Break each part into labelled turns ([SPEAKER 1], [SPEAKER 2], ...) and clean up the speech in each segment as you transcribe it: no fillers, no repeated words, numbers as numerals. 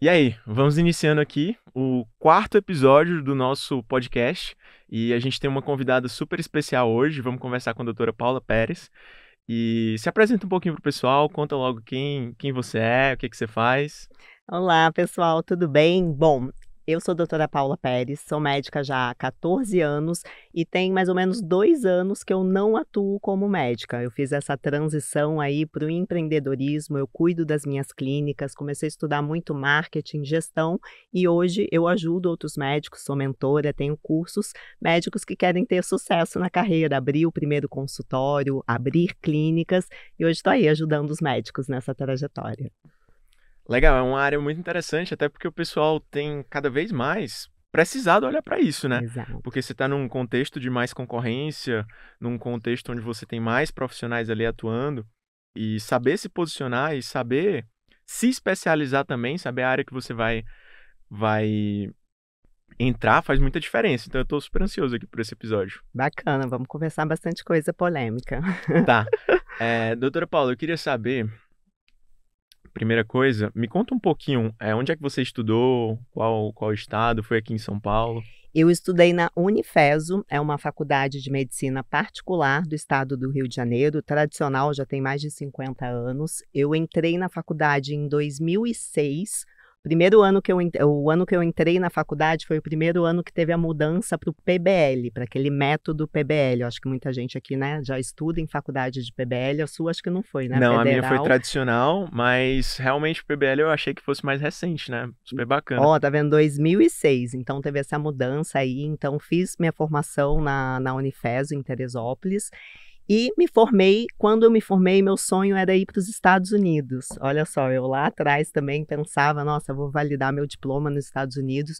[SPEAKER 1] E aí, vamos iniciando aqui o quarto episódio do nosso podcast e a gente tem uma convidada super especial hoje. Vamos conversar com a doutora Paula Pérez. E se apresenta um pouquinho pro pessoal, conta logo quem você é, o que que você faz.
[SPEAKER 2] Olá, pessoal, tudo bem? Bom, eu sou a doutora Paula Pérez, sou médica já há 14 anos e tem mais ou menos 2 anos que eu não atuo como médica. Eu fiz essa transição aí para o empreendedorismo, eu cuido das minhas clínicas, comecei a estudar muito marketing, gestão e hoje eu ajudo outros médicos, sou mentora, tenho cursos, médicos que querem ter sucesso na carreira, abrir o primeiro consultório, abrir clínicas e hoje estou aí ajudando os médicos nessa trajetória.
[SPEAKER 1] Legal, é uma área muito interessante, até porque o pessoal tem cada vez mais precisado olhar para isso, né?
[SPEAKER 2] Exato.
[SPEAKER 1] Porque você está num contexto de mais concorrência, num contexto onde você tem mais profissionais ali atuando, e saber se posicionar e saber se especializar também, saber a área que você vai entrar faz muita diferença. Então eu tô super ansioso aqui por esse episódio.
[SPEAKER 2] Bacana, vamos conversar bastante coisa polêmica.
[SPEAKER 1] Tá. Doutora Paula, eu queria saber, primeira coisa, me conta um pouquinho, onde é que você estudou, qual estado, foi aqui em São Paulo?
[SPEAKER 2] Eu estudei na Unifeso, é uma faculdade de medicina particular do estado do Rio de Janeiro, tradicional, já tem mais de 50 anos. Eu entrei na faculdade em 2006. O ano que eu entrei na faculdade foi o primeiro ano que teve a mudança para o PBL, para aquele método PBL. Eu acho que muita gente aqui, né, já estuda em faculdade de PBL. A sua acho que não foi, né,
[SPEAKER 1] Não, a minha foi
[SPEAKER 2] federal.
[SPEAKER 1] tradicional, mas realmente o PBL eu achei que fosse mais recente, né? Super bacana.
[SPEAKER 2] Ó, tá vendo? 2006, então teve essa mudança aí, então fiz minha formação na Unifeso, em Teresópolis, e me formei. Quando eu me formei, meu sonho era ir para os Estados Unidos. Olha só, eu lá atrás também pensava, nossa, vou validar meu diploma nos Estados Unidos.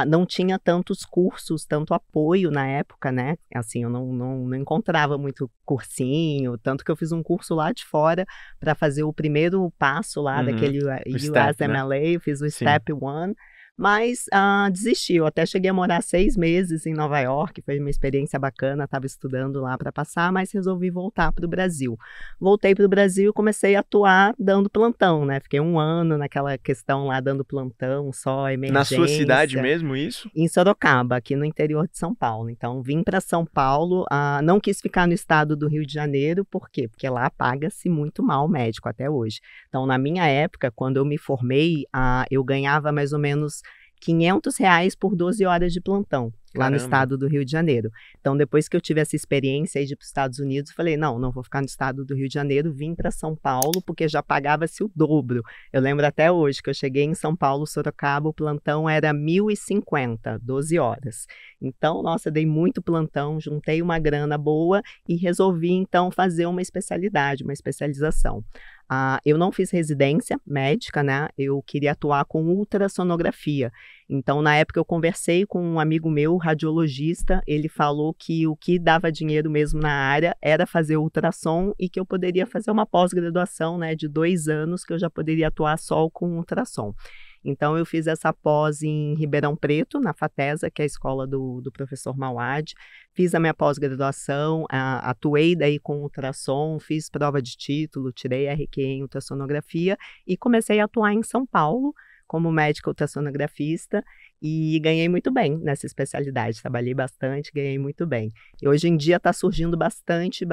[SPEAKER 2] Não tinha tantos cursos, tanto apoio na época, né? Assim, eu não encontrava muito cursinho, tanto que eu fiz um curso lá de fora para fazer o primeiro passo lá
[SPEAKER 1] Uhum.
[SPEAKER 2] daquele
[SPEAKER 1] O STEP, né?
[SPEAKER 2] USMLA, eu fiz o
[SPEAKER 1] Sim.
[SPEAKER 2] Step One. Mas desisti, eu até cheguei a morar 6 meses em Nova York, foi uma experiência bacana, estava estudando lá para passar, mas resolvi voltar para o Brasil. Voltei para o Brasil e comecei a atuar dando plantão, né? Fiquei 1 ano naquela questão lá dando plantão, só
[SPEAKER 1] Na sua cidade
[SPEAKER 2] emergência,
[SPEAKER 1] mesmo, isso?
[SPEAKER 2] em Sorocaba, aqui no interior de São Paulo. Então, vim para São Paulo, não quis ficar no estado do Rio de Janeiro, por quê? Porque lá paga-se muito mal o médico até hoje. Então, na minha época, quando eu me formei, eu ganhava mais ou menos R$ 500 por 12 horas de plantão, lá no
[SPEAKER 1] Caramba.
[SPEAKER 2] estado do Rio de Janeiro. Então, depois que eu tive essa experiência aí de ir para os Estados Unidos, falei, não vou ficar no estado do Rio de Janeiro, vim para São Paulo, porque já pagava-se o dobro. Eu lembro até hoje que eu cheguei em São Paulo, Sorocaba, o plantão era 1.050, 12 horas. Então, nossa, dei muito plantão, juntei uma grana boa e resolvi, então, fazer uma especialidade, uma especialização. Eu não fiz residência médica, né? Eu queria atuar com ultrassonografia. Então, na época, eu conversei com um amigo meu, radiologista. Ele falou que o que dava dinheiro mesmo na área era fazer ultrassom e que eu poderia fazer uma pós-graduação, né, de 2 anos, que eu já poderia atuar só com ultrassom. Então, eu fiz essa pós em Ribeirão Preto, na FATESA, que é a escola do professor Mauad. Fiz a minha pós-graduação, atuei daí com ultrassom, fiz prova de título, tirei RQ em ultrassonografia e comecei a atuar em São Paulo como médica ultrassonografista e ganhei muito bem nessa especialidade. Trabalhei bastante, ganhei muito bem. E hoje em dia está surgindo bastante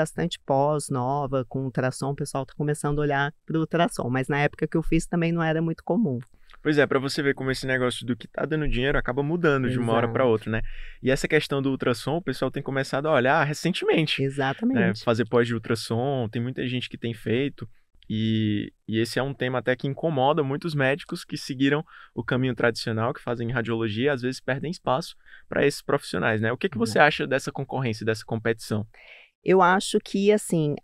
[SPEAKER 2] pós nova com ultrassom, o pessoal está começando a olhar para o ultrassom, mas na época que eu fiz também não era muito comum.
[SPEAKER 1] Pois é, pra você ver como esse negócio do que tá dando dinheiro acaba mudando de uma hora pra
[SPEAKER 2] Exato,
[SPEAKER 1] outra, né? E essa questão do ultrassom, o pessoal tem começado a olhar recentemente, né?
[SPEAKER 2] exatamente.
[SPEAKER 1] Fazer pós de ultrassom, tem muita gente que tem feito, e esse é um tema até que incomoda muitos médicos que seguiram o caminho tradicional, que fazem radiologia, às vezes perdem espaço para esses profissionais, né? O que que você
[SPEAKER 2] Exato.
[SPEAKER 1] acha dessa concorrência, dessa competição?
[SPEAKER 2] Eu acho que, assim,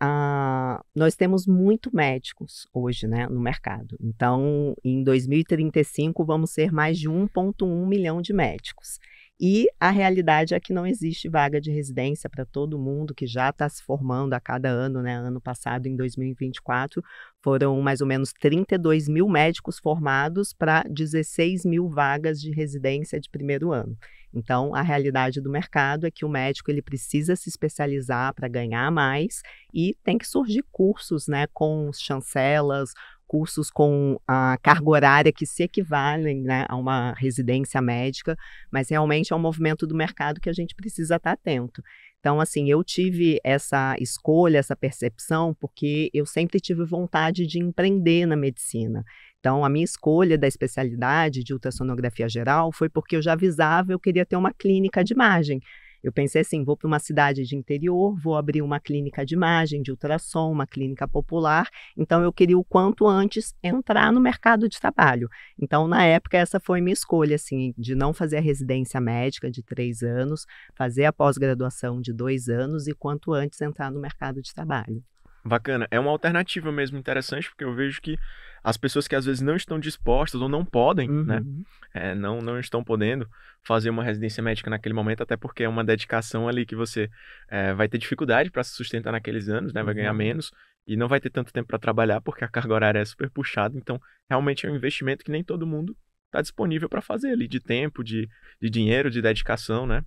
[SPEAKER 2] nós temos muito médicos hoje, né, no mercado. Então, em 2035, vamos ser mais de 1,1 milhão de médicos. E a realidade é que não existe vaga de residência para todo mundo que já está se formando a cada ano, né? Ano passado, em 2024, foram mais ou menos 32 mil médicos formados para 16 mil vagas de residência de primeiro ano. Então, a realidade do mercado é que o médico ele precisa se especializar para ganhar mais e tem que surgir cursos, né, com chancelas, cursos com a carga horária que se equivalem, né, a uma residência médica, mas realmente é um movimento do mercado que a gente precisa estar atento. Então, assim, eu tive essa escolha, essa percepção, porque eu sempre tive vontade de empreender na medicina. Então, a minha escolha da especialidade de ultrassonografia geral foi porque eu já avisava, eu queria ter uma clínica de imagem. Eu pensei assim, vou para uma cidade de interior, vou abrir uma clínica de imagem, de ultrassom, uma clínica popular. Então, eu queria o quanto antes entrar no mercado de trabalho. Então, na época, essa foi minha escolha, assim, de não fazer a residência médica de 3 anos, fazer a pós-graduação de 2 anos e quanto antes entrar no mercado de trabalho.
[SPEAKER 1] Bacana. É uma alternativa mesmo interessante, porque eu vejo que as pessoas que às vezes não estão dispostas ou não podem, né?
[SPEAKER 2] Uhum.
[SPEAKER 1] Não estão podendo fazer uma residência médica naquele momento, até porque é uma dedicação ali que você vai ter dificuldade para se sustentar naqueles anos, né? Vai ganhar
[SPEAKER 2] Exato.
[SPEAKER 1] menos e não vai ter tanto tempo para trabalhar, porque a carga horária é super puxada. Então, realmente é um investimento que nem todo mundo está disponível para fazer ali, de tempo, de dinheiro, de dedicação, né?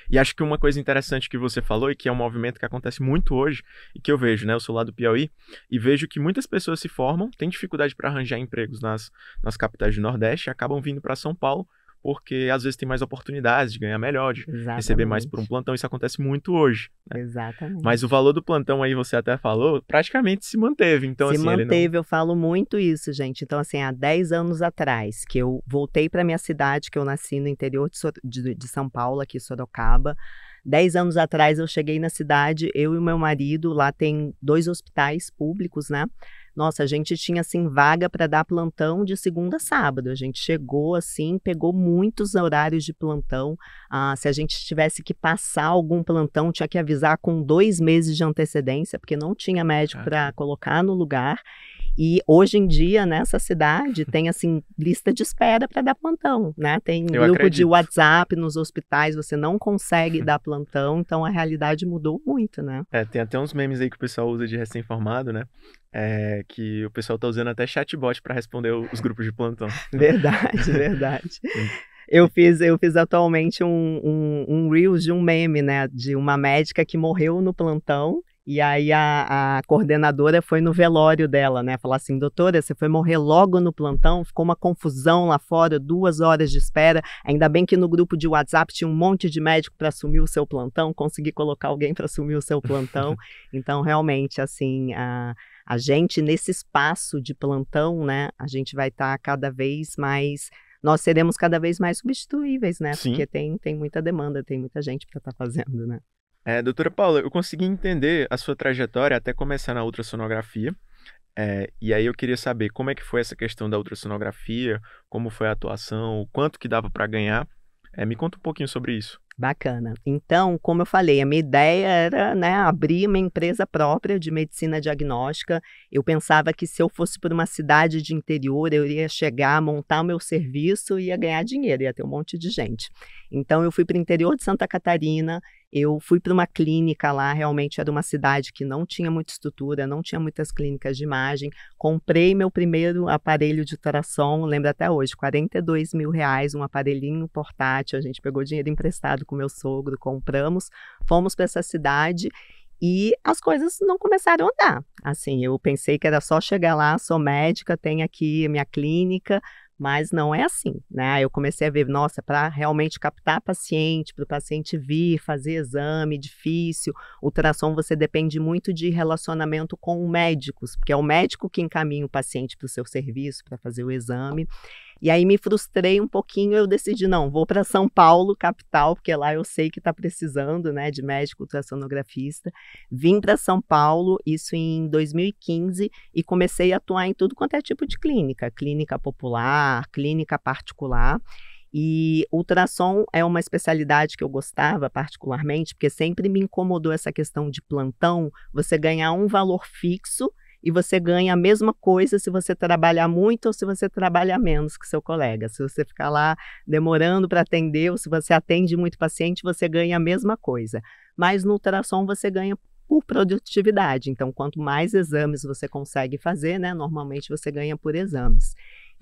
[SPEAKER 1] E acho que uma coisa interessante que você falou e que é um movimento que acontece muito hoje e que eu vejo, né? Eu sou lá do Piauí e vejo que muitas pessoas se formam, têm dificuldade para arranjar empregos nas capitais do Nordeste e acabam vindo para São Paulo porque às vezes tem mais oportunidades de ganhar melhor, de receber mais por um
[SPEAKER 2] Exatamente.
[SPEAKER 1] plantão. Isso acontece muito hoje, né? Mas o
[SPEAKER 2] Exatamente.
[SPEAKER 1] valor do plantão aí, você até falou, praticamente se manteve. Então,
[SPEAKER 2] Se
[SPEAKER 1] assim, ele não.
[SPEAKER 2] manteve, eu falo muito isso, gente. Então, assim, há 10 anos atrás, que eu voltei para minha cidade, que eu nasci no interior de São Paulo, aqui em Sorocaba. 10 anos atrás eu cheguei na cidade, eu e o meu marido, lá tem 2 hospitais públicos, né? Nossa, a gente tinha, assim, vaga para dar plantão de segunda a sábado. A gente chegou, assim, pegou muitos horários de plantão. Se a gente tivesse que passar algum plantão, tinha que avisar com 2 meses de antecedência, porque não tinha médico para
[SPEAKER 1] Caramba.
[SPEAKER 2] colocar no lugar. E hoje em dia, nessa cidade, tem, assim, lista de espera para dar plantão, né? Tem
[SPEAKER 1] Eu
[SPEAKER 2] grupo de
[SPEAKER 1] acredito.
[SPEAKER 2] WhatsApp nos hospitais, você não consegue dar plantão, então a realidade mudou muito, né?
[SPEAKER 1] Tem até uns memes aí que o pessoal usa de recém-formado, né? Que o pessoal tá usando até chatbot para responder os grupos de plantão.
[SPEAKER 2] Verdade, verdade. Eu fiz atualmente um Reels de um meme, né, de uma médica que morreu no plantão, e aí a coordenadora foi no velório dela, né, falar assim, doutora, você foi morrer logo no plantão, ficou uma confusão lá fora, 2 horas de espera, ainda bem que no grupo de WhatsApp tinha um monte de médico para assumir o seu plantão, consegui colocar alguém para assumir o seu plantão, então realmente, assim, a gente nesse espaço de plantão, né, a gente vai estar cada vez mais, nós seremos cada vez mais substituíveis, né?
[SPEAKER 1] Sim.
[SPEAKER 2] Porque tem muita demanda, tem muita gente para estar fazendo, né?
[SPEAKER 1] Doutora Paula, eu consegui entender a sua trajetória até começar na ultrassonografia. E aí eu queria saber como é que foi essa questão da ultrassonografia, como foi a atuação, o quanto que dava para ganhar. Me conta um pouquinho sobre isso.
[SPEAKER 2] Bacana. Então, como eu falei, a minha ideia era, né, abrir uma empresa própria de medicina diagnóstica. Eu pensava que se eu fosse para uma cidade de interior, eu iria chegar, montar o meu serviço e ia ganhar dinheiro, ia ter um monte de gente. Então, eu fui para o interior de Santa Catarina, eu fui para uma clínica lá, realmente era uma cidade que não tinha muita estrutura, não tinha muitas clínicas de imagem. Comprei meu primeiro aparelho de ultrassom, lembro até hoje, R$ 42.000, um aparelhinho portátil, a gente pegou dinheiro emprestado com meu sogro, compramos, fomos para essa cidade e as coisas não começaram a andar. Assim, eu pensei que era só chegar lá, sou médica, tenho aqui a minha clínica, mas não é assim, né? Eu comecei a ver, nossa, para realmente captar paciente, para o paciente vir, fazer exame, difícil. Ultrassom você depende muito de relacionamento com médicos, porque é o médico que encaminha o paciente para o seu serviço, para fazer o exame. E aí me frustrei um pouquinho, eu decidi, não, vou para São Paulo, capital, porque lá eu sei que está precisando, né, de médico ultrassonografista. Vim para São Paulo, isso em 2015, e comecei a atuar em tudo quanto é tipo de clínica, clínica popular, clínica particular. E ultrassom é uma especialidade que eu gostava particularmente, porque sempre me incomodou essa questão de plantão, você ganhar um valor fixo, e você ganha a mesma coisa se você trabalhar muito ou se você trabalhar menos que seu colega. Se você ficar lá demorando para atender ou se você atende muito paciente, você ganha a mesma coisa. Mas no ultrassom você ganha por produtividade. Então, quanto mais exames você consegue fazer, né, normalmente você ganha por exames.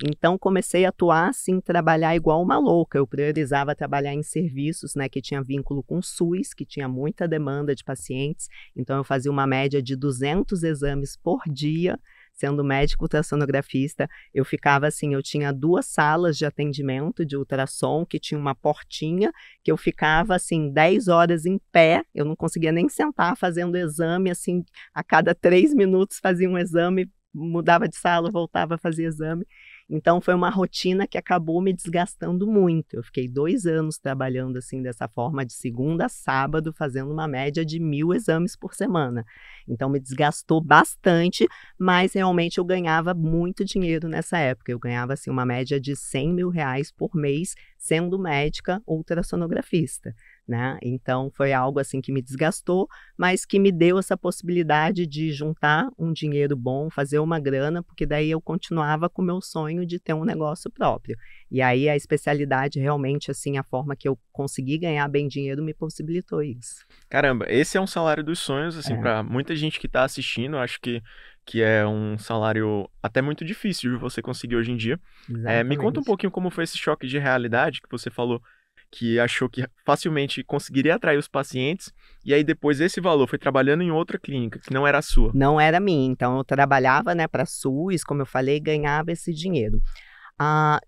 [SPEAKER 2] Então, comecei a atuar, assim, trabalhar igual uma louca. Eu priorizava trabalhar em serviços, né, que tinha vínculo com o SUS, que tinha muita demanda de pacientes. Então, eu fazia uma média de 200 exames por dia, sendo médico ultrassonografista, eu ficava assim, eu tinha 2 salas de atendimento de ultrassom, que tinha uma portinha, que eu ficava assim 10 horas em pé, eu não conseguia nem sentar fazendo exame, assim, a cada 3 minutos fazia um exame, mudava de sala, voltava a fazer exame. Então foi uma rotina que acabou me desgastando muito. Eu fiquei 2 anos trabalhando assim dessa forma, de segunda a sábado, fazendo uma média de 1.000 exames por semana. Então me desgastou bastante, mas realmente eu ganhava muito dinheiro nessa época. Eu ganhava assim uma média de R$ 100.000 por mês, sendo médica ultrassonografista, né? Então foi algo assim que me desgastou, mas que me deu essa possibilidade de juntar um dinheiro bom, fazer uma grana, porque daí eu continuava com o meu sonho de ter um negócio próprio. E aí a especialidade realmente, assim, a forma que eu consegui ganhar bem dinheiro me possibilitou isso.
[SPEAKER 1] Caramba, esse é um salário dos sonhos, assim,
[SPEAKER 2] É,
[SPEAKER 1] para muita gente que tá assistindo, acho que é um salário até muito difícil de você conseguir hoje em dia. Me conta um
[SPEAKER 2] exatamente.
[SPEAKER 1] pouquinho como foi esse choque de realidade que você falou que achou que facilmente conseguiria atrair os pacientes, e aí depois esse valor foi trabalhando em outra clínica, que não era a sua.
[SPEAKER 2] Não era minha, então eu trabalhava, né, para a SUS, como eu falei, ganhava esse dinheiro.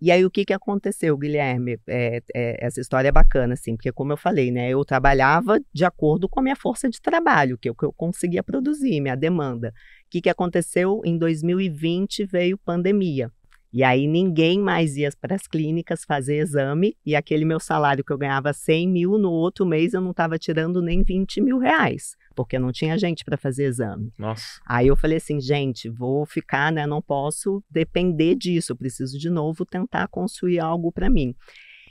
[SPEAKER 2] E aí o que que aconteceu, Guilherme? Essa história é bacana, assim, porque como eu falei, né, eu trabalhava de acordo com a minha força de trabalho, que eu conseguia produzir, minha demanda. O que que aconteceu? Em 2020 veio pandemia. E aí ninguém mais ia para as clínicas fazer exame, e aquele meu salário que eu ganhava 100.000, no outro mês eu não estava tirando nem R$ 20.000, porque não tinha gente para fazer exame.
[SPEAKER 1] Nossa.
[SPEAKER 2] Aí eu falei assim, gente, vou ficar, né? Não posso depender disso. Eu preciso de novo tentar construir algo para mim.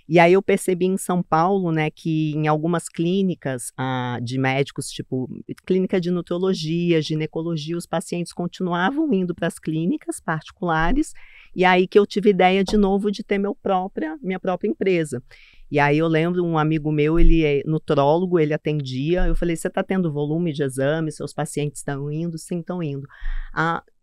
[SPEAKER 2] E aí eu percebi em São Paulo, né, que em algumas clínicas de médicos, tipo clínica de nutrologia, ginecologia, os pacientes continuavam indo para as clínicas particulares. E aí que eu tive ideia de novo de ter minha própria empresa. E aí eu lembro, um amigo meu, ele é nutrólogo, ele atendia, eu falei, você está tendo volume de exames, seus pacientes estão indo? Sim, estão indo.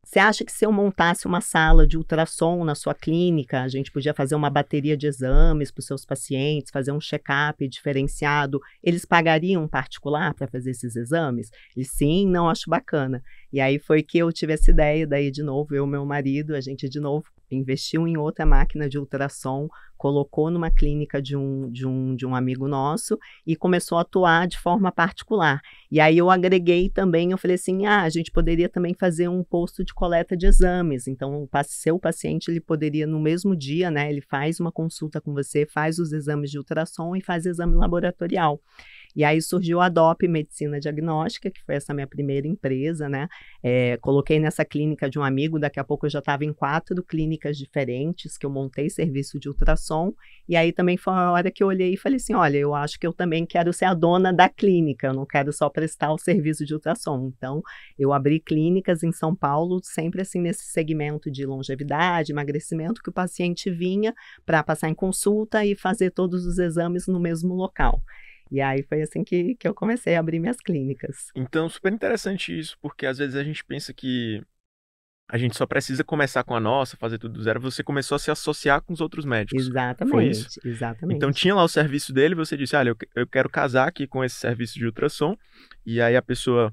[SPEAKER 2] Você acha que se eu montasse uma sala de ultrassom na sua clínica, a gente podia fazer uma bateria de exames para os seus pacientes, fazer um check-up diferenciado, eles pagariam um particular para fazer esses exames? Ele, sim, não, acho bacana. E aí foi que eu tive essa ideia, daí de novo, eu e meu marido, a gente de novo investiu em outra máquina de ultrassom, colocou numa clínica de um amigo nosso e começou a atuar de forma particular. E aí eu agreguei também, eu falei assim, a gente poderia também fazer um posto de coleta de exames. Então, o seu paciente, ele poderia no mesmo dia, né, ele faz uma consulta com você, faz os exames de ultrassom e faz exame laboratorial. E aí surgiu a DOP Medicina Diagnóstica, que foi essa minha primeira empresa, né? Coloquei nessa clínica de um amigo, daqui a pouco eu já estava em 4 clínicas diferentes, que eu montei serviço de ultrassom, e aí também foi a hora que eu olhei e falei assim, olha, eu acho que eu também quero ser a dona da clínica, eu não quero só prestar o serviço de ultrassom. Então, eu abri clínicas em São Paulo, sempre assim nesse segmento de longevidade, emagrecimento, que o paciente vinha para passar em consulta e fazer todos os exames no mesmo local. E aí foi assim que eu comecei a abrir minhas clínicas.
[SPEAKER 1] Então, super interessante isso, porque às vezes a gente pensa que a gente só precisa começar com a nossa, fazer tudo do zero. Você começou a se associar com os outros médicos. Foi isso?
[SPEAKER 2] Exatamente,
[SPEAKER 1] Então
[SPEAKER 2] exatamente.
[SPEAKER 1] tinha lá o serviço dele, você disse, olha, eu quero casar aqui com esse serviço de ultrassom. E aí a pessoa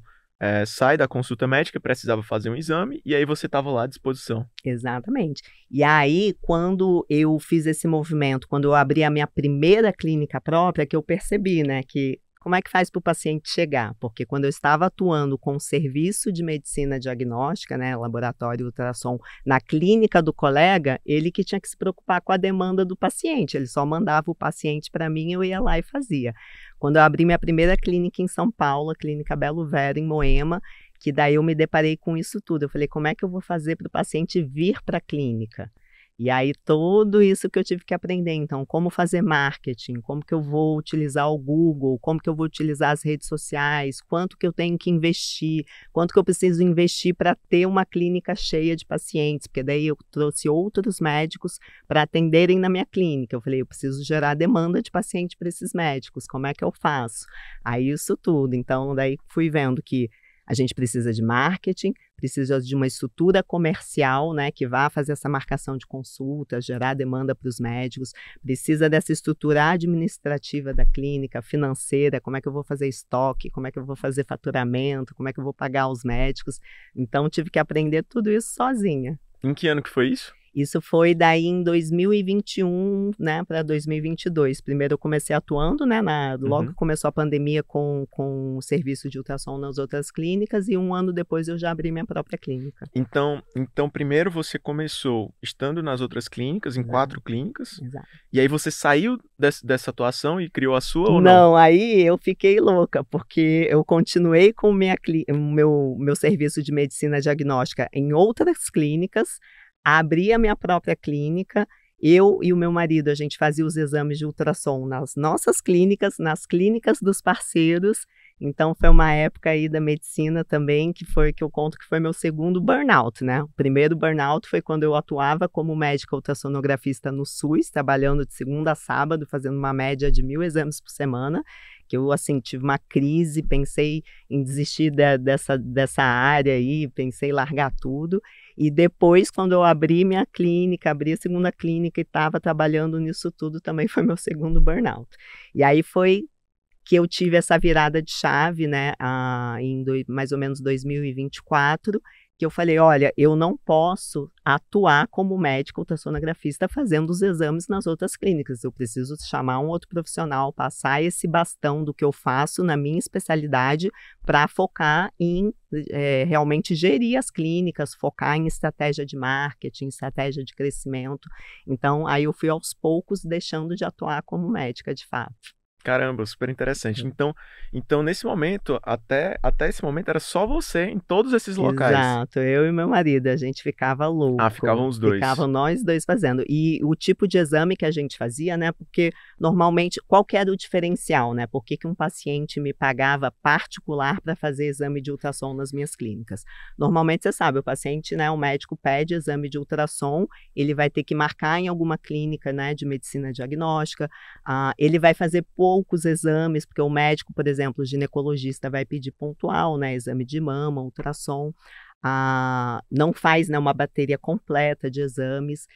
[SPEAKER 1] sai da consulta médica, precisava fazer um exame, e aí você estava lá à disposição.
[SPEAKER 2] Exatamente. E aí, quando eu fiz esse movimento, quando eu abri a minha primeira clínica própria, que eu percebi, né, que como é que faz para o paciente chegar? Porque quando eu estava atuando com o serviço de medicina diagnóstica, né, laboratório ultrassom, na clínica do colega, ele que tinha que se preocupar com a demanda do paciente. Ele só mandava o paciente para mim, eu ia lá e fazia. Quando eu abri minha primeira clínica em São Paulo, a Clínica Belo Vero, em Moema, que daí eu me deparei com isso tudo. Eu falei, como é que eu vou fazer para o paciente vir para a clínica? E aí tudo isso que eu tive que aprender, então, como fazer marketing, como que eu vou utilizar o Google, como que eu vou utilizar as redes sociais, quanto que eu tenho que investir, quanto que eu preciso investir para ter uma clínica cheia de pacientes, porque daí eu trouxe outros médicos para atenderem na minha clínica. Eu falei, eu preciso gerar demanda de paciente para esses médicos, como é que eu faço? Aí isso tudo, então daí fui vendo que a gente precisa de marketing, precisa de uma estrutura comercial, né, que vá fazer essa marcação de consulta, gerar demanda para os médicos, precisa dessa estrutura administrativa da clínica, financeira, como é que eu vou fazer estoque, como é que eu vou fazer faturamento, como é que eu vou pagar os médicos. Então, tive que aprender tudo isso sozinha.
[SPEAKER 1] Em que ano que foi isso?
[SPEAKER 2] Isso foi daí em 2021, né, para 2022. Primeiro eu comecei atuando, né, logo que começou a pandemia com o serviço de ultrassom nas outras clínicas, e um ano depois eu já abri minha própria clínica.
[SPEAKER 1] Então primeiro você começou estando nas outras clínicas, em 4 clínicas,
[SPEAKER 2] Exato.
[SPEAKER 1] E aí você saiu dessa atuação e criou a sua ou não?
[SPEAKER 2] Não, aí eu fiquei louca, porque eu continuei com o meu serviço de medicina diagnóstica em outras clínicas, abri a minha própria clínica, eu e o meu marido, a gente fazia os exames de ultrassom nas nossas clínicas, nas clínicas dos parceiros. Então, foi uma época aí da medicina também, que eu conto que foi meu segundo burnout, né? O primeiro burnout foi quando eu atuava como médica ultrassonografista no SUS, trabalhando de segunda a sábado, fazendo uma média de 1.000 exames por semana, que eu, assim, tive uma crise, pensei em desistir dessa área aí, pensei em largar tudo. E depois, quando eu abri minha clínica, abri a segunda clínica e estava trabalhando nisso tudo, também foi meu segundo burnout. E aí foi que eu tive essa virada de chave, né, mais ou menos 2024, que eu falei, olha, eu não posso atuar como médico ultrassonografista fazendo os exames nas outras clínicas, eu preciso chamar um outro profissional, passar esse bastão do que eu faço na minha especialidade para focar em realmente gerir as clínicas, focar em estratégia de marketing, estratégia de crescimento. Então, aí eu fui aos poucos deixando de atuar como médica de fato.
[SPEAKER 1] Caramba, super interessante. Então nesse momento, até esse momento, era só você em todos esses locais.
[SPEAKER 2] Exato, eu e meu marido, a gente ficava louco.
[SPEAKER 1] Ah, ficavam os dois.
[SPEAKER 2] Ficavam nós dois fazendo. E o tipo de exame que a gente fazia, né, porque normalmente, qual que era o diferencial, né? Por que um paciente me pagava particular para fazer exame de ultrassom nas minhas clínicas? Normalmente, você sabe, o paciente, né, o médico pede exame de ultrassom, ele vai ter que marcar em alguma clínica, né, de medicina diagnóstica, ele vai fazer poucos exames, porque o médico, por exemplo, o ginecologista vai pedir pontual, né, exame de mama, ultrassom, não faz, né, uma bateria completa de exames.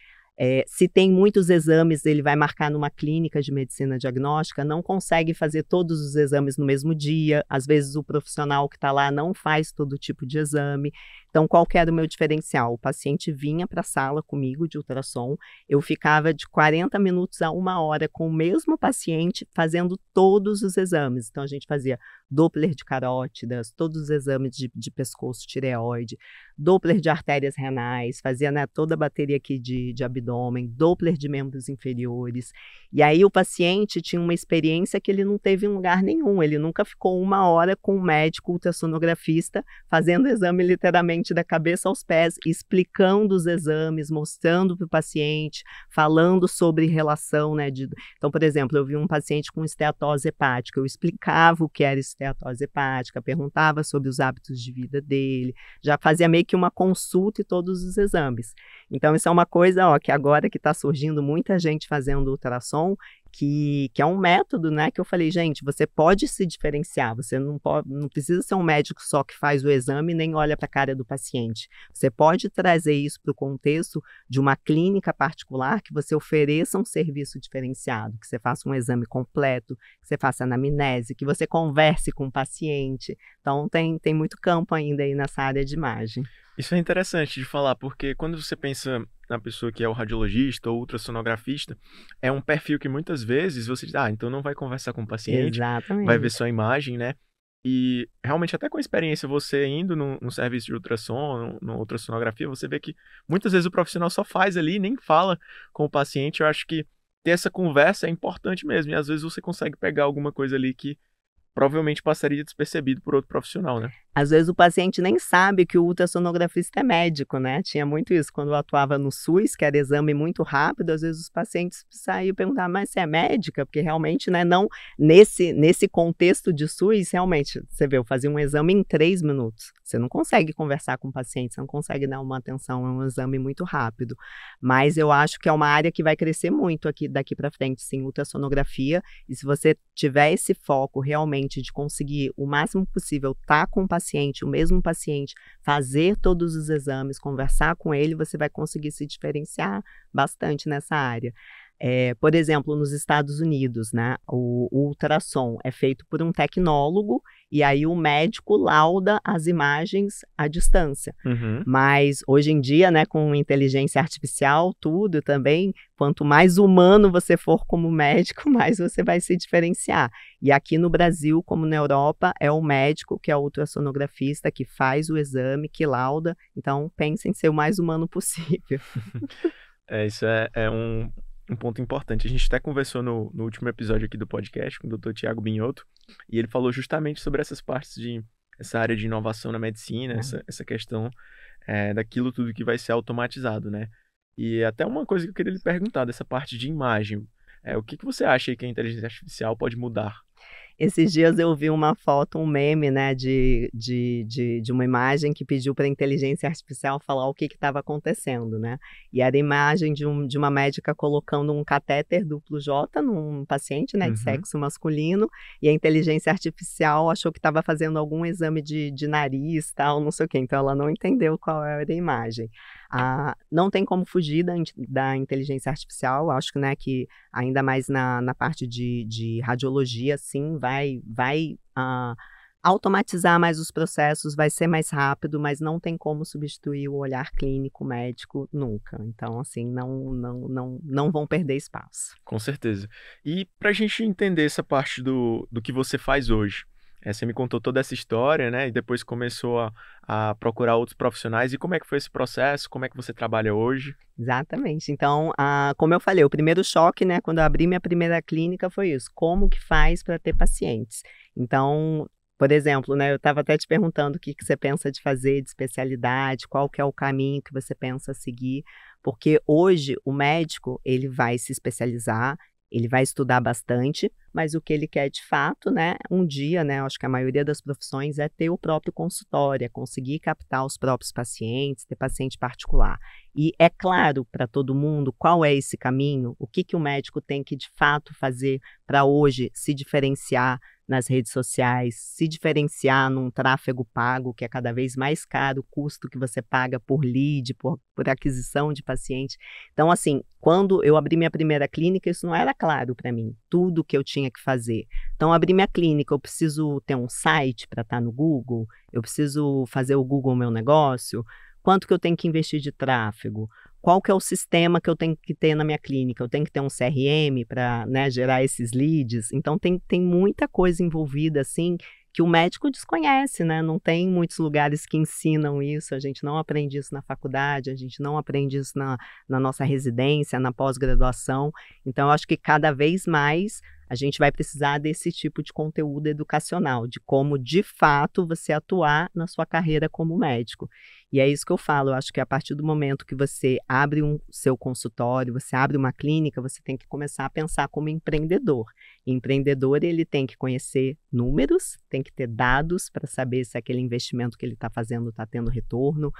[SPEAKER 2] Se tem muitos exames, ele vai marcar numa clínica de medicina diagnóstica, não consegue fazer todos os exames no mesmo dia, às vezes o profissional que está lá não faz todo tipo de exame. Então, qual que era o meu diferencial? O paciente vinha para a sala comigo de ultrassom, eu ficava de 40 minutos a 1 hora com o mesmo paciente fazendo todos os exames. Então, a gente fazia Doppler de carótidas, todos os exames de pescoço, tireoide, Doppler de artérias renais, fazia, né, toda a bateria aqui de abdômen, Doppler de membros inferiores. E aí o paciente tinha uma experiência que ele não teve em lugar nenhum, ele nunca ficou 1 hora com um médico ultrassonografista fazendo exame literalmente da cabeça aos pés, explicando os exames, mostrando para o paciente, falando sobre relação, né, então, por exemplo, eu vi um paciente com esteatose hepática, eu explicava o que era esteatose hepática, perguntava sobre os hábitos de vida dele, já fazia meio que uma consulta e todos os exames. Então, isso é uma coisa, que agora que está surgindo muita gente fazendo ultrassom, que é um método, né, que eu falei, gente, você pode se diferenciar, você não precisa ser um médico só que faz o exame nem olha para a cara do paciente. Você pode trazer isso para o contexto de uma clínica particular, que você ofereça um serviço diferenciado, que você faça um exame completo, que você faça anamnese, que você converse com o paciente. Então, tem muito campo ainda aí nessa área de imagem.
[SPEAKER 1] Isso é interessante de falar, porque quando você pensa na pessoa que é o radiologista ou ultrassonografista, é um perfil que muitas vezes você diz, então não vai conversar com o paciente,
[SPEAKER 2] Exatamente.
[SPEAKER 1] vai ver só a imagem, né? E realmente até com a experiência, você indo num serviço de ultrassom, numa ultrassonografia, você vê que muitas vezes o profissional só faz ali, nem fala com o paciente. Eu acho que ter essa conversa é importante mesmo, e às vezes você consegue pegar alguma coisa ali que provavelmente passaria despercebido por outro profissional, né?
[SPEAKER 2] Às vezes o paciente nem sabe que o ultrassonografista é médico, né? Tinha muito isso. Quando eu atuava no SUS, que era exame muito rápido, às vezes os pacientes saíam e perguntavam, mas você é médica? Porque realmente, né, não, nesse contexto de SUS, realmente, você vê, eu fazia um exame em 3 minutos. Você não consegue conversar com o paciente, você não consegue dar uma atenção, é um exame muito rápido. Mas eu acho que é uma área que vai crescer muito daqui para frente, sim, ultrassonografia. E se você tiver esse foco realmente de conseguir o máximo possível estar com o paciente paciente, o mesmo paciente, fazer todos os exames, conversar com ele, você vai conseguir se diferenciar bastante nessa área. Por exemplo, nos Estados Unidos, né, o ultrassom é feito por um tecnólogo e aí o médico lauda as imagens à distância.
[SPEAKER 1] Uhum.
[SPEAKER 2] Mas hoje em dia, né, com inteligência artificial, tudo também, quanto mais humano você for como médico, mais você vai se diferenciar. E aqui no Brasil, como na Europa, é o médico que é o ultrassonografista que faz o exame, que lauda. Então, pense em ser o mais humano possível.
[SPEAKER 1] Isso é um ponto importante. A gente até conversou no último episódio aqui do podcast com o Dr. Tiago Binhoto, e ele falou justamente sobre essas partes essa área de inovação na medicina, essa questão daquilo tudo que vai ser automatizado, né? E até uma coisa que eu queria lhe perguntar, dessa parte de imagem, o que você acha aí que a inteligência artificial pode mudar?
[SPEAKER 2] Esses dias eu vi uma foto, um meme, né, de uma imagem que pediu para a inteligência artificial falar o que estava acontecendo, né? E era a imagem de uma médica colocando um catéter duplo J num paciente, né, de sexo masculino, e a inteligência artificial achou que estava fazendo algum exame de nariz, tal, não sei o quê. Então ela não entendeu qual era a imagem. Não tem como fugir da inteligência artificial, acho que, né, que ainda mais na parte de radiologia, sim, vai automatizar mais os processos, vai ser mais rápido, mas não tem como substituir o olhar clínico médico nunca. Então, assim, não vão perder espaço.
[SPEAKER 1] Com certeza. E para a gente entender essa parte do que você faz hoje, você me contou toda essa história, né? E depois começou a procurar outros profissionais. E como é que foi esse processo? Como é que você trabalha hoje?
[SPEAKER 2] Exatamente. Então, como eu falei, o primeiro choque, né, quando eu abri minha primeira clínica foi isso. Como que faz para ter pacientes? Então, por exemplo, né, eu estava até te perguntando o que você pensa de fazer de especialidade, qual que é o caminho que você pensa seguir, porque hoje o médico, ele vai se especializar, ele vai estudar bastante, mas o que ele quer de fato, né, um dia, né, acho que a maioria das profissões é ter o próprio consultório, é conseguir captar os próprios pacientes, ter paciente particular. E é claro para todo mundo qual é esse caminho, o que o médico tem que de fato fazer para hoje se diferenciar nas redes sociais, se diferenciar num tráfego pago, que é cada vez mais caro o custo que você paga por lead, por aquisição de paciente. Então, assim, quando eu abri minha primeira clínica, isso não era claro para mim, tudo que eu tinha que fazer. Então, abri minha clínica, eu preciso ter um site para estar no Google, eu preciso fazer o Google meu negócio, quanto que eu tenho que investir de tráfego? Qual que é o sistema que eu tenho que ter na minha clínica? Eu tenho que ter um CRM para, né, gerar esses leads? Então, tem muita coisa envolvida, assim, que o médico desconhece, né? Não tem muitos lugares que ensinam isso, a gente não aprende isso na faculdade, a gente não aprende isso na nossa residência, na pós-graduação. Então, eu acho que cada vez mais a gente vai precisar desse tipo de conteúdo educacional, de como, de fato, você atuar na sua carreira como médico. E é isso que eu falo, eu acho que a partir do momento que você abre seu consultório, você abre uma clínica, você tem que começar a pensar como empreendedor. E empreendedor, ele tem que conhecer números, tem que ter dados para saber se aquele investimento que ele está fazendo está tendo retorno,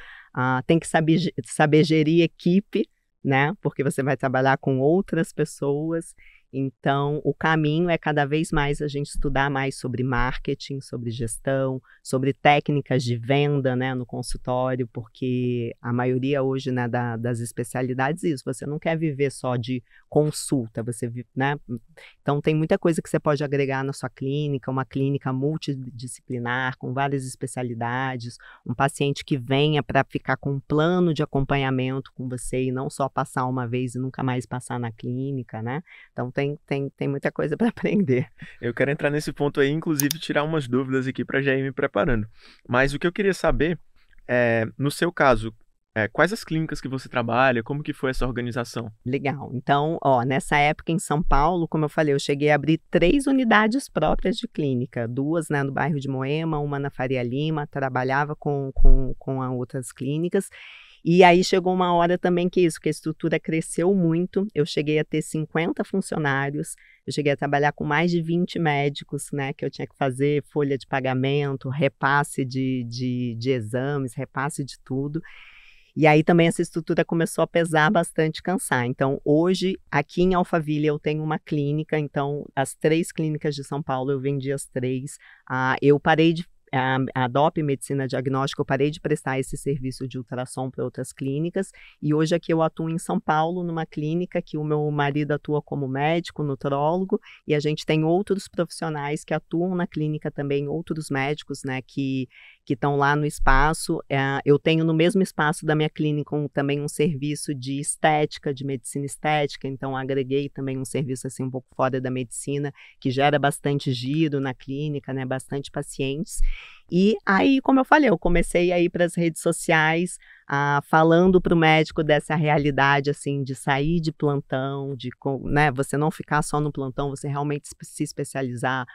[SPEAKER 2] tem que saber gerir equipe, né? Porque você vai trabalhar com outras pessoas. Então, o caminho é cada vez mais a gente estudar mais sobre marketing, sobre gestão, sobre técnicas de venda, né, no consultório, porque a maioria hoje, né, das especialidades é isso, você não quer viver só de consulta, né? Então, tem muita coisa que você pode agregar na sua clínica, uma clínica multidisciplinar, com várias especialidades, um paciente que venha para ficar com um plano de acompanhamento com você e não só passar uma vez e nunca mais passar na clínica, né? Então, tem muita coisa para aprender.
[SPEAKER 1] Eu quero entrar nesse ponto aí, inclusive tirar umas dúvidas aqui para já ir me preparando. Mas o que eu queria saber no seu caso, quais as clínicas que você trabalha, como que foi essa organização?
[SPEAKER 2] Legal. Então, nessa época em São Paulo, como eu falei, eu cheguei a abrir 3 unidades próprias de clínica, 2, né, no bairro de Moema, uma na Faria Lima, trabalhava com outras clínicas. E aí chegou uma hora também que a estrutura cresceu muito, eu cheguei a ter 50 funcionários, eu cheguei a trabalhar com mais de 20 médicos, né, que eu tinha que fazer folha de pagamento, repasse de exames, repasse de tudo. E aí também essa estrutura começou a pesar bastante, cansar. Então, hoje, aqui em Alphaville, eu tenho uma clínica, então, as 3 clínicas de São Paulo, eu vendi as 3. Eu parei de a DOP Medicina Diagnóstica, eu parei de prestar esse serviço de ultrassom para outras clínicas, e hoje aqui eu atuo em São Paulo, numa clínica que o meu marido atua como médico, nutrólogo, e a gente tem outros profissionais que atuam na clínica também, outros médicos, né, que estão lá no espaço. Eu tenho no mesmo espaço da minha clínica também um serviço de estética, de medicina estética, então agreguei também um serviço assim um pouco fora da medicina, que gera bastante giro na clínica, né, bastante pacientes. E aí, como eu falei, eu comecei a ir para as redes sociais, falando para o médico dessa realidade, assim, de sair de plantão, né, você não ficar só no plantão, você realmente se especializar,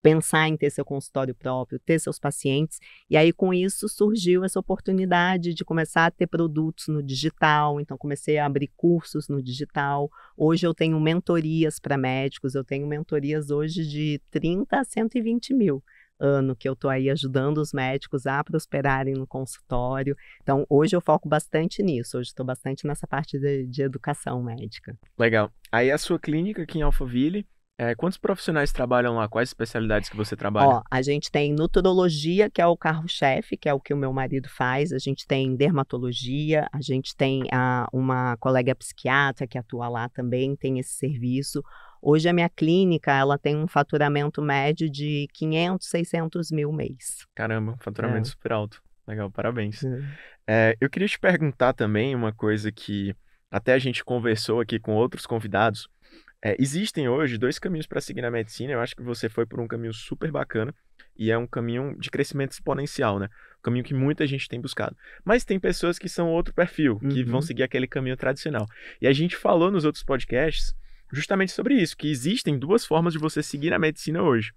[SPEAKER 2] pensar em ter seu consultório próprio, ter seus pacientes, e aí com isso surgiu essa oportunidade de começar a ter produtos no digital, então comecei a abrir cursos no digital. Hoje eu tenho mentorias para médicos, eu tenho mentorias hoje de 30 a 120 mil ano que eu estou aí ajudando os médicos a prosperarem no consultório. Então hoje eu foco bastante nisso, hoje estou bastante nessa parte de educação médica.
[SPEAKER 1] Legal. Aí a sua clínica aqui em Alphaville, quantos profissionais trabalham lá? Quais especialidades que você trabalha?
[SPEAKER 2] Ó, a gente tem nutrologia, que é o carro-chefe, que é o que o meu marido faz. A gente tem dermatologia, a gente tem uma colega psiquiatra que atua lá também, tem esse serviço. Hoje a minha clínica, ela tem um faturamento médio de 500, 600 mil mês.
[SPEAKER 1] Caramba, um faturamento super alto. Legal, parabéns.
[SPEAKER 2] Uhum.
[SPEAKER 1] Eu queria te perguntar também uma coisa que até a gente conversou aqui com outros convidados. Existem hoje 2 caminhos para seguir na medicina. Eu acho que você foi por um caminho super bacana e é um caminho de crescimento exponencial, né? Um caminho que muita gente tem buscado. Mas tem pessoas que são outro perfil, que vão seguir aquele caminho tradicional. E a gente falou nos outros podcasts justamente sobre isso, que existem 2 formas de você seguir na medicina hoje.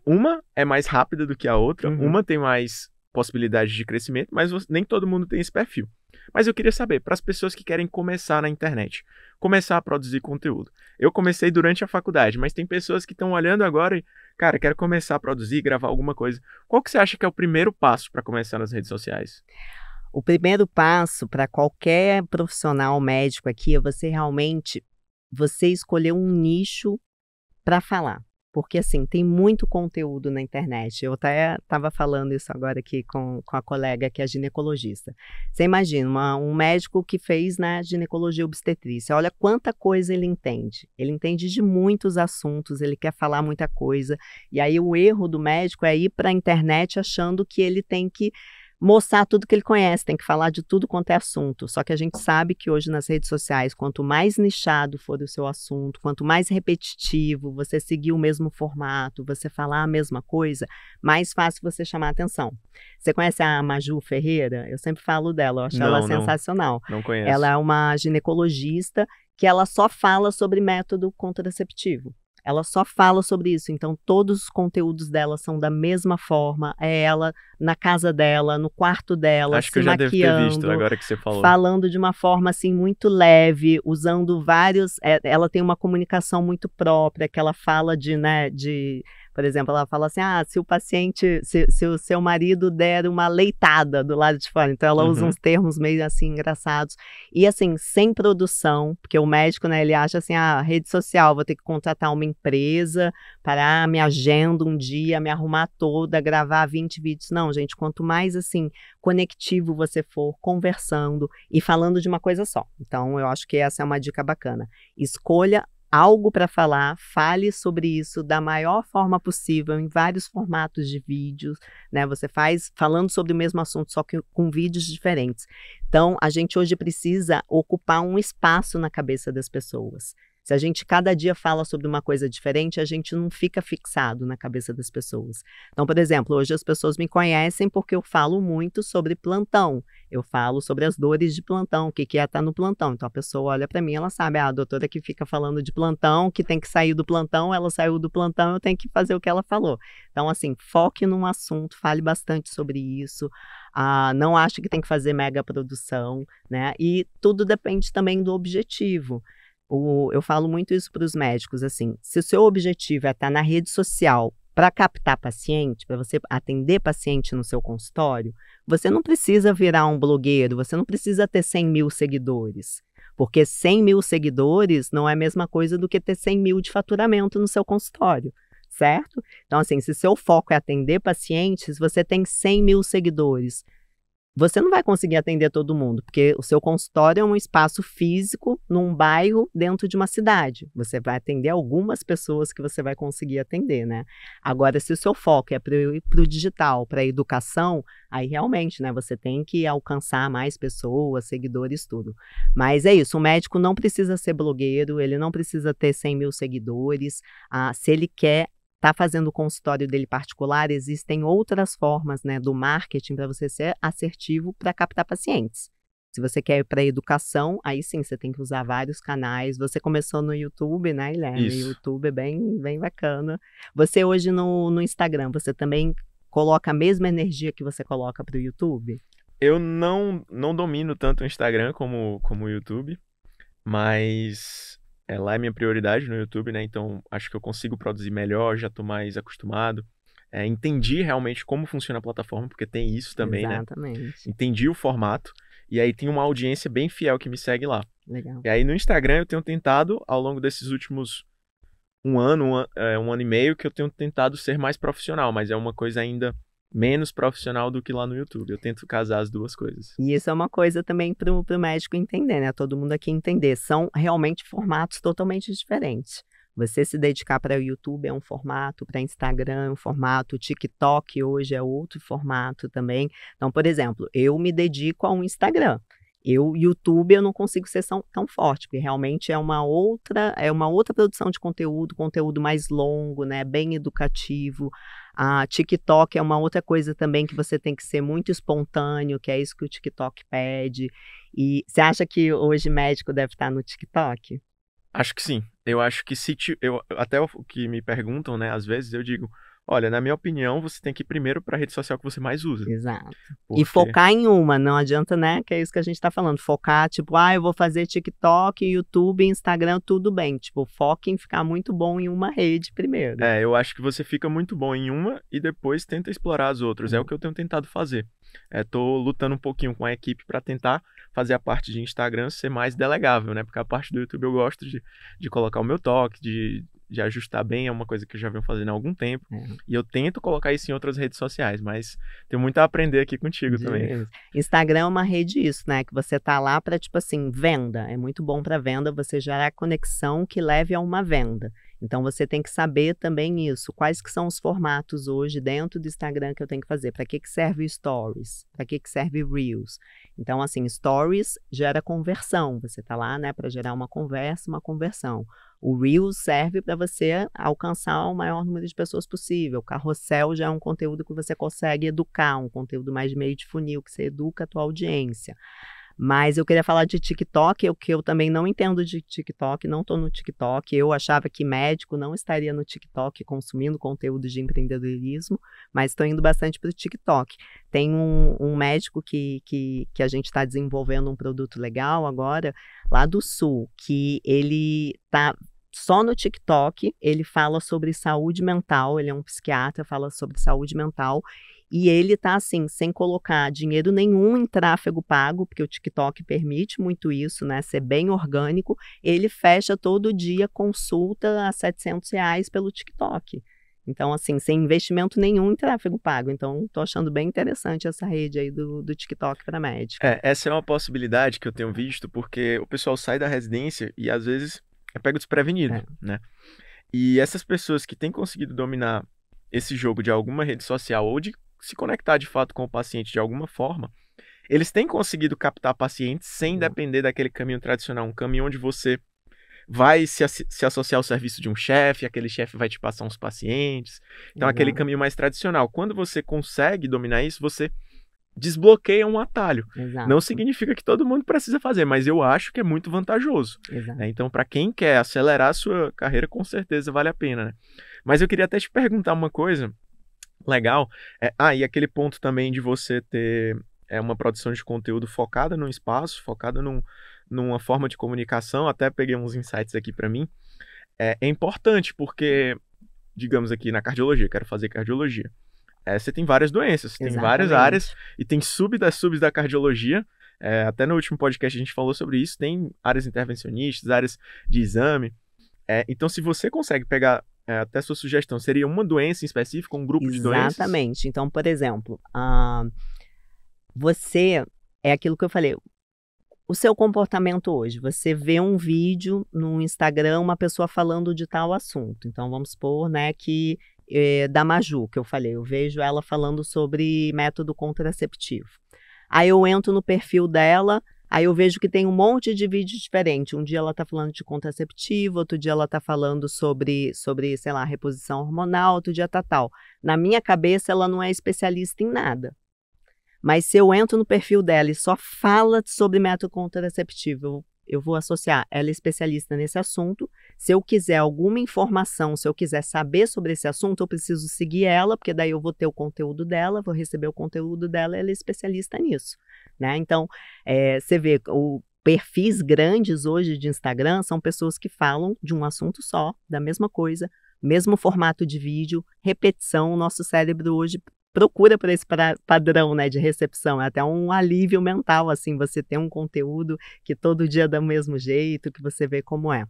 [SPEAKER 1] Uma é mais rápida do que a outra, uma tem mais possibilidades de crescimento, mas nem todo mundo tem esse perfil. Mas eu queria saber, para as pessoas que querem começar na internet, começar a produzir conteúdo. Eu comecei durante a faculdade, mas tem pessoas que estão olhando agora e, cara, quero começar a produzir, gravar alguma coisa. Qual que você acha que é o primeiro passo para começar nas redes sociais?
[SPEAKER 2] O primeiro passo para qualquer profissional médico aqui é você escolher um nicho para falar. Porque, assim, tem muito conteúdo na internet. Eu até estava falando isso agora aqui com a colega que é ginecologista. Você imagina, um médico que fez, né, ginecologia obstetrícia. Olha quanta coisa ele entende. Ele entende de muitos assuntos, ele quer falar muita coisa. E aí o erro do médico é ir para a internet achando que ele tem que mostrar tudo que ele conhece, tem que falar de tudo quanto é assunto. Só que a gente sabe que hoje nas redes sociais, quanto mais nichado for o seu assunto, quanto mais repetitivo, você seguir o mesmo formato, você falar a mesma coisa, mais fácil você chamar a atenção. Você conhece a Maju Ferreira? Eu sempre falo dela, eu acho ela sensacional.
[SPEAKER 1] Não conheço.
[SPEAKER 2] Ela é uma ginecologista que ela só fala sobre método contraceptivo. Ela só fala sobre isso, então todos os conteúdos dela são da mesma forma, é ela na casa dela, no quarto dela,
[SPEAKER 1] acho que eu já devo ter visto, agora que você falou.
[SPEAKER 2] Falando de uma forma assim muito leve, usando vários, ela tem uma comunicação muito própria, que ela fala por exemplo, ela fala assim, se o paciente, se o seu marido der uma leitada do lado de fora, então ela usa uns termos meio assim engraçados, e assim, sem produção, porque o médico, né, ele acha assim, rede social, vou ter que contratar uma empresa, parar minha agenda um dia, me arrumar toda, gravar 20 vídeos, não, gente, quanto mais assim, conectivo você for, conversando e falando de uma coisa só, então eu acho que essa é uma dica bacana, escolha algo para falar, fale sobre isso da maior forma possível, em vários formatos de vídeos, né? Você faz falando sobre o mesmo assunto, só que com vídeos diferentes. Então, a gente hoje precisa ocupar um espaço na cabeça das pessoas. Se a gente cada dia fala sobre uma coisa diferente, a gente não fica fixado na cabeça das pessoas. Então, por exemplo, hoje as pessoas me conhecem porque eu falo muito sobre plantão. Eu falo sobre as dores de plantão, o que é estar no plantão. Então, a pessoa olha para mim, ela sabe, a doutora que fica falando de plantão, que tem que sair do plantão, ela saiu do plantão, eu tenho que fazer o que ela falou. Então, assim, foque num assunto, fale bastante sobre isso. Não acho que tem que fazer mega produção, né? E tudo depende também do objetivo. Eu falo muito isso para os médicos, assim, se o seu objetivo é estar na rede social para captar paciente, para você atender paciente no seu consultório, você não precisa virar um blogueiro, você não precisa ter 100 mil seguidores, porque 100 mil seguidores não é a mesma coisa do que ter 100 mil de faturamento no seu consultório. certo? Então, assim, se seu foco é atender pacientes, você tem 100 mil seguidores. Você não vai conseguir atender todo mundo, porque o seu consultório é um espaço físico num bairro dentro de uma cidade. Você vai atender algumas pessoas que você vai conseguir atender, né? Agora, se o seu foco é para o digital, para a educação, aí realmente, né, você tem que alcançar mais pessoas, seguidores, tudo. Mas é isso, o médico não precisa ser blogueiro, ele não precisa ter 100 mil seguidores. Se ele quer está fazendo o consultório dele particular, existem outras formas, né, do marketing para você ser assertivo para captar pacientes. Se você quer ir para a educação, aí sim, você tem que usar vários canais. Você começou no YouTube, né, Guilherme?
[SPEAKER 1] Isso.
[SPEAKER 2] O YouTube é bem bacana. Você hoje no Instagram, você também coloca a mesma energia que você coloca para o YouTube?
[SPEAKER 1] Eu não domino tanto o Instagram como o YouTube, mas lá é minha prioridade no YouTube, né? Então acho que eu consigo produzir melhor, já estou mais acostumado. Entendi realmente como funciona a plataforma, porque tem isso também, né?
[SPEAKER 2] Exatamente.
[SPEAKER 1] Entendi o formato, e aí tem uma audiência bem fiel que me segue lá.
[SPEAKER 2] Legal.
[SPEAKER 1] E aí no Instagram eu tenho tentado, ao longo desses últimos um ano e meio, que eu tenho tentado ser mais profissional, mas é uma coisa ainda menos profissional do que lá no YouTube. Eu tento casar as duas coisas.
[SPEAKER 2] E isso é uma coisa também para o médico entender, né? Todo mundo aqui entender. São realmente formatos totalmente diferentes. Você se dedicar para o YouTube é um formato, para Instagram é um formato, o TikTok hoje é outro formato também. Então, por exemplo, eu me dedico ao Instagram. YouTube, eu não consigo ser tão forte, porque realmente é uma outra produção de conteúdo mais longo, né? Bem educativo. A TikTok é uma outra coisa também que você tem que ser muito espontâneo, que é isso que o TikTok pede. E você acha que hoje médico deve estar no TikTok?
[SPEAKER 1] Acho que sim. Eu acho que até o que me perguntam, né, às vezes eu digo, olha, na minha opinião, você tem que ir primeiro para a rede social que você mais usa.
[SPEAKER 2] Exato.
[SPEAKER 1] Porque...
[SPEAKER 2] E focar em uma, não adianta, né? Que é isso que a gente tá falando. Focar, tipo, eu vou fazer TikTok, YouTube, Instagram, tudo bem. Tipo, foca em ficar muito bom em uma rede primeiro.
[SPEAKER 1] eu acho que você fica muito bom em uma e depois tenta explorar as outras. É o que eu tenho tentado fazer. Tô lutando um pouquinho com a equipe para tentar fazer a parte de Instagram ser mais delegável, né? Porque a parte do YouTube eu gosto de colocar o meu toque, de ajustar bem, é uma coisa que eu já venho fazendo há algum tempo. E eu tento colocar isso em outras redes sociais, mas tenho muito a aprender aqui contigo também.
[SPEAKER 2] Instagram é uma rede isso, né? Que você tá lá para, tipo assim, venda. É muito bom para venda, você gerar conexão que leve a uma venda. Então, você tem que saber também isso. Quais que são os formatos hoje dentro do Instagram que eu tenho que fazer? Para que serve o Stories? Para que serve Reels? Então, assim, Stories gera conversão. Você tá lá, né, para gerar uma conversa, uma conversão. O Reels serve para você alcançar o maior número de pessoas possível. O Carrossel já é um conteúdo que você consegue educar, um conteúdo mais de meio de funil, que você educa a tua audiência. Mas eu queria falar de TikTok, o que eu também não entendo de TikTok, não estou no TikTok. Eu achava que médico não estaria no TikTok consumindo conteúdo de empreendedorismo, mas estou indo bastante para o TikTok. Tem um médico que a gente está desenvolvendo um produto legal agora, lá do Sul, que ele está só no TikTok, ele fala sobre saúde mental, ele é um psiquiatra, fala sobre saúde mental. E ele tá assim, sem colocar dinheiro nenhum em tráfego pago, porque o TikTok permite muito isso, né? Ser bem orgânico. Ele fecha todo dia consulta a R$700 pelo TikTok. Então, assim, sem investimento nenhum em tráfego pago. Então, tô achando bem interessante essa rede aí do TikTok para médico.
[SPEAKER 1] Essa é uma possibilidade que eu tenho visto, porque o pessoal sai da residência e às vezes é pego desprevenido, né? E essas pessoas que têm conseguido dominar esse jogo de alguma rede social ou de se conectar de fato com o paciente de alguma forma, eles têm conseguido captar pacientes sem depender daquele caminho tradicional, um caminho onde você vai se associar ao serviço de um chefe, aquele chefe vai te passar uns pacientes, então aquele caminho mais tradicional. Quando você consegue dominar isso, você desbloqueia um atalho. Não significa que todo mundo precisa fazer, mas eu acho que é muito vantajoso. Então, para quem quer acelerar a sua carreira, com certeza vale a pena, né? Mas eu queria até te perguntar uma coisa legal. E aquele ponto também de você ter uma produção de conteúdo focada num espaço, focada numa forma de comunicação. Até peguei uns insights aqui para mim. É importante porque, digamos aqui na cardiologia, quero fazer cardiologia. Você tem várias doenças, tem várias áreas e tem subs da cardiologia. Até no último podcast a gente falou sobre isso. Tem áreas intervencionistas, áreas de exame. Então, se você consegue pegar até sua sugestão, seria uma doença em específico, um grupo de doenças?
[SPEAKER 2] Exatamente. Então, por exemplo, você, é aquilo que eu falei, o seu comportamento hoje, você vê um vídeo no Instagram, uma pessoa falando de tal assunto. Então, vamos supor, né, que da Maju, que eu falei, eu vejo ela falando sobre método contraceptivo. Aí eu entro no perfil dela, aí eu vejo que tem um monte de vídeo diferente. Um dia ela tá falando de contraceptivo, outro dia ela tá falando sobre, sei lá, reposição hormonal, outro dia tá tal. Na minha cabeça, ela não é especialista em nada. Mas se eu entro no perfil dela e só fala sobre método contraceptivo, eu vou associar, ela é especialista nesse assunto. Se eu quiser alguma informação, se eu quiser saber sobre esse assunto, eu preciso seguir ela, porque daí eu vou ter o conteúdo dela, vou receber o conteúdo dela, ela é especialista nisso, né? Então, você vê, perfis grandes hoje de Instagram são pessoas que falam de um assunto só, da mesma coisa, mesmo formato de vídeo, repetição. O nosso cérebro hoje procura por esse padrão, né, de recepção. É até um alívio mental, assim, você ter um conteúdo que todo dia é do mesmo jeito, que você vê como é.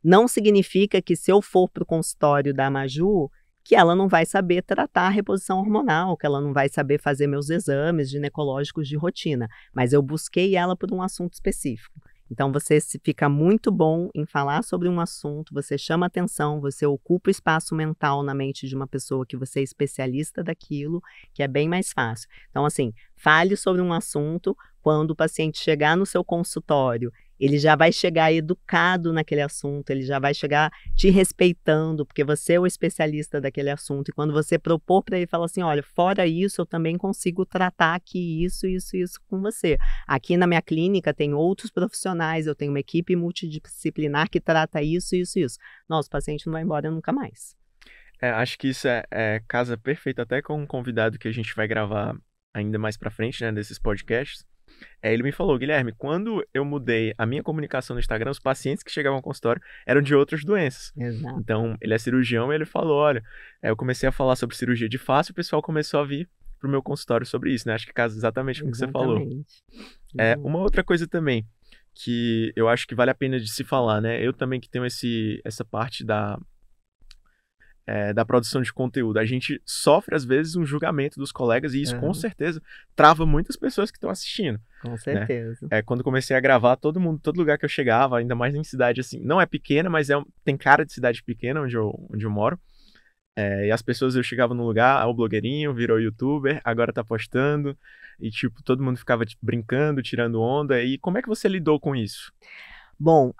[SPEAKER 2] Não significa que se eu for para o consultório da Maju, que ela não vai saber tratar a reposição hormonal, que ela não vai saber fazer meus exames ginecológicos de rotina, mas eu busquei ela por um assunto específico. Então, você fica muito bom em falar sobre um assunto, você chama atenção, você ocupa espaço mental na mente de uma pessoa que você é especialista daquilo, que é bem mais fácil. Então, assim, fale sobre um assunto, quando o paciente chegar no seu consultório, ele já vai chegar educado naquele assunto, ele já vai chegar te respeitando, porque você é o especialista daquele assunto. E quando você propor para ele, fala assim, olha, fora isso, eu também consigo tratar aqui isso com você. Aqui na minha clínica tem outros profissionais, eu tenho uma equipe multidisciplinar que trata isso. Nossa, o paciente não vai embora nunca mais.
[SPEAKER 1] Acho que isso casa perfeito até com um convidado que a gente vai gravar ainda mais para frente, né, desses podcasts. Ele me falou, Guilherme, quando eu mudei a minha comunicação no Instagram, os pacientes que chegavam ao consultório eram de outras doenças.
[SPEAKER 2] Exato.
[SPEAKER 1] Então, ele é cirurgião e ele falou, olha, eu comecei a falar sobre cirurgia de face e o pessoal começou a vir pro meu consultório sobre isso, né? Acho que casa exatamente com o que você falou. Uma outra coisa também, que eu acho que vale a pena de se falar, né? Eu também que tenho essa parte da produção de conteúdo. A gente sofre, às vezes, um julgamento dos colegas e isso, com certeza, trava muitas pessoas que estão assistindo.
[SPEAKER 2] Com certeza.
[SPEAKER 1] Né? Quando comecei a gravar, todo lugar que eu chegava, ainda mais em cidade assim, não é pequena, mas tem cara de cidade pequena onde eu moro. E as pessoas, eu chegava no lugar, o blogueirinho virou youtuber, agora tá postando, e tipo, todo mundo ficava brincando, tirando onda. E como é que você lidou com isso?
[SPEAKER 2] Bom,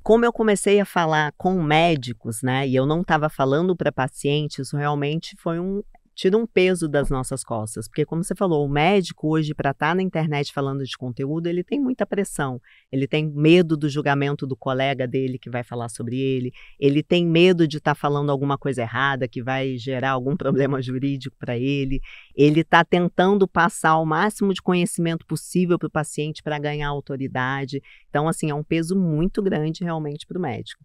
[SPEAKER 2] como eu comecei a falar com médicos, né, e eu não estava falando para pacientes, isso realmente tira um peso das nossas costas, porque como você falou, o médico hoje para estar na internet falando de conteúdo, ele tem muita pressão, ele tem medo do julgamento do colega dele que vai falar sobre ele tem medo de estar falando alguma coisa errada que vai gerar algum problema jurídico para ele está tentando passar o máximo de conhecimento possível para o paciente para ganhar autoridade. Então, assim, é um peso muito grande realmente para o médico.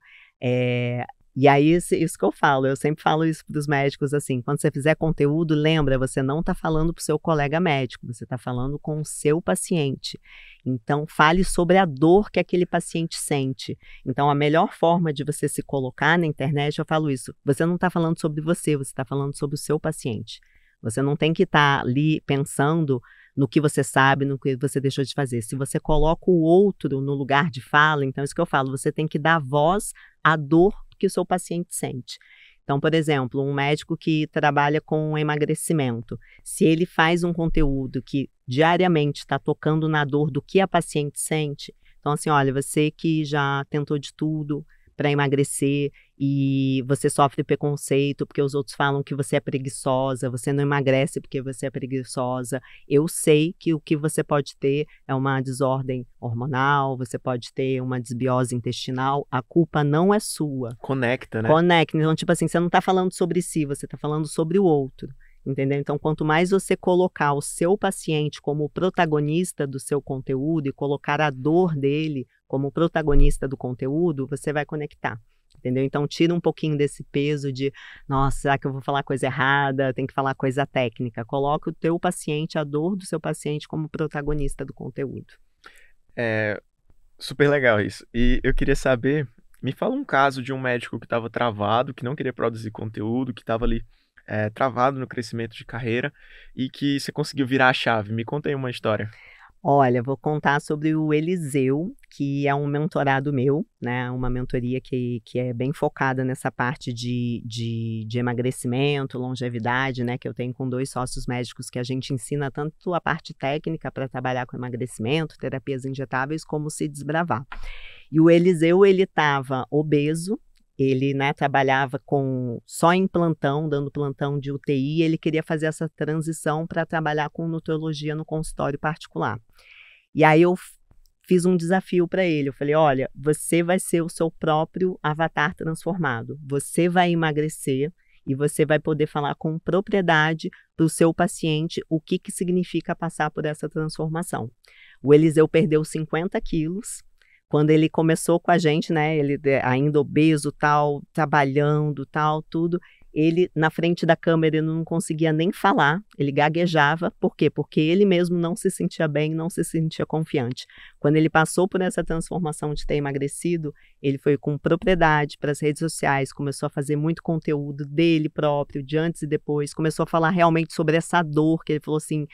[SPEAKER 2] E aí, isso que eu falo, eu sempre falo isso para os médicos, assim, quando você fizer conteúdo, lembra, você não está falando para o seu colega médico, você está falando com o seu paciente. Então, fale sobre a dor que aquele paciente sente. Então, a melhor forma de você se colocar na internet, eu falo isso, você não está falando sobre você está falando sobre o seu paciente. Você não tem que estar ali pensando no que você sabe, no que você deixou de fazer. Se você coloca o outro no lugar de fala, então, isso que eu falo, você tem que dar voz à dor que o seu paciente sente. Então, por exemplo, um médico que trabalha com emagrecimento, se ele faz um conteúdo que diariamente está tocando na dor do que a paciente sente, então assim, olha, você que já tentou de tudo para emagrecer e você sofre preconceito porque os outros falam que você é preguiçosa, você não emagrece porque você é preguiçosa. Eu sei que o que você pode ter é uma desordem hormonal, você pode ter uma desbiose intestinal, a culpa não é sua.
[SPEAKER 1] Conecta, né?
[SPEAKER 2] Conecta. Então, tipo assim, você não está falando sobre si, você está falando sobre o outro. Entendeu? Então, quanto mais você colocar o seu paciente como protagonista do seu conteúdo e colocar a dor dele como protagonista do conteúdo, você vai conectar. Entendeu? Então, tira um pouquinho desse peso de, nossa, será que eu vou falar coisa errada? Tem que falar coisa técnica. Coloca o teu paciente, a dor do seu paciente como protagonista do conteúdo.
[SPEAKER 1] Super legal isso. E eu queria saber, Me fala um caso de um médico que estava travado, que não queria produzir conteúdo, que estava ali travado no crescimento de carreira e que você conseguiu virar a chave. Me conta aí uma história.
[SPEAKER 2] Olha, vou contar sobre o Eliseu, que é um mentorado meu, né, uma mentoria que é bem focada nessa parte de emagrecimento, longevidade, né, que eu tenho com 2 sócios médicos que a gente ensina tanto a parte técnica para trabalhar com emagrecimento, terapias injetáveis, como se desbravar. E o Eliseu, ele estava obeso, ele, né, trabalhava só em plantão, dando plantão de UTI, e ele queria fazer essa transição para trabalhar com nutrologia no consultório particular. E aí eu fiz um desafio para ele, eu falei, olha, você vai ser o seu próprio avatar transformado, você vai emagrecer e você vai poder falar com propriedade para o seu paciente o que significa passar por essa transformação. O Eliseu perdeu 50 quilos, quando ele começou com a gente, né, ele ainda obeso, tal, trabalhando, tal, tudo, ele, na frente da câmera, ele não conseguia nem falar, ele gaguejava. Por quê? Porque ele mesmo não se sentia bem, não se sentia confiante. Quando ele passou por essa transformação de ter emagrecido, ele foi com propriedade para as redes sociais, começou a fazer muito conteúdo dele próprio, de antes e depois, começou a falar realmente sobre essa dor, que ele falou assim,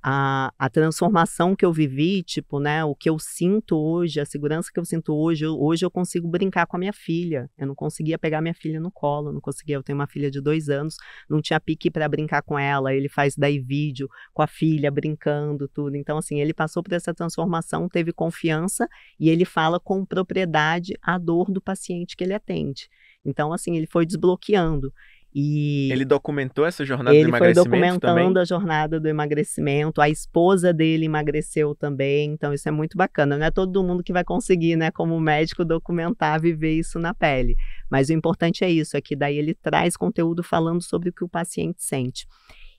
[SPEAKER 2] a transformação que eu vivi, tipo, né, o que eu sinto hoje, a segurança que eu sinto hoje eu consigo brincar com a minha filha, eu não conseguia pegar minha filha no colo, não conseguia, eu tenho uma filha de 2 anos, não tinha pique para brincar com ela, ele faz daí vídeo com a filha, brincando, tudo, então assim, ele passou por essa transformação, teve confiança, e ele fala com propriedade a dor do paciente que ele atende, então assim, ele foi desbloqueando. E
[SPEAKER 1] Ele documentou essa jornada do
[SPEAKER 2] ele foi
[SPEAKER 1] emagrecimento também?
[SPEAKER 2] documentando a jornada do emagrecimento, a esposa dele emagreceu também, então isso é muito bacana. Não é todo mundo que vai conseguir, né, como médico, documentar, viver isso na pele. Mas o importante é isso, é que daí ele traz conteúdo falando sobre o que o paciente sente.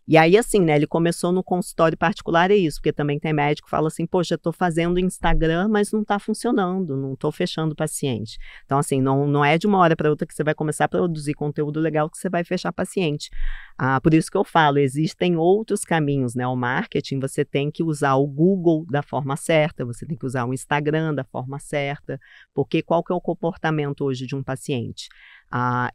[SPEAKER 2] E aí, assim, né, ele começou no consultório particular, é isso, porque também tem médico que fala assim, poxa, eu tô fazendo Instagram, mas não tá funcionando, não tô fechando paciente. Então, assim, não é de uma hora para outra que você vai começar a produzir conteúdo legal que você vai fechar paciente. Por isso que eu falo, existem outros caminhos, né, o marketing, você tem que usar o Google da forma certa, você tem que usar o Instagram da forma certa, porque qual que é o comportamento hoje de um paciente?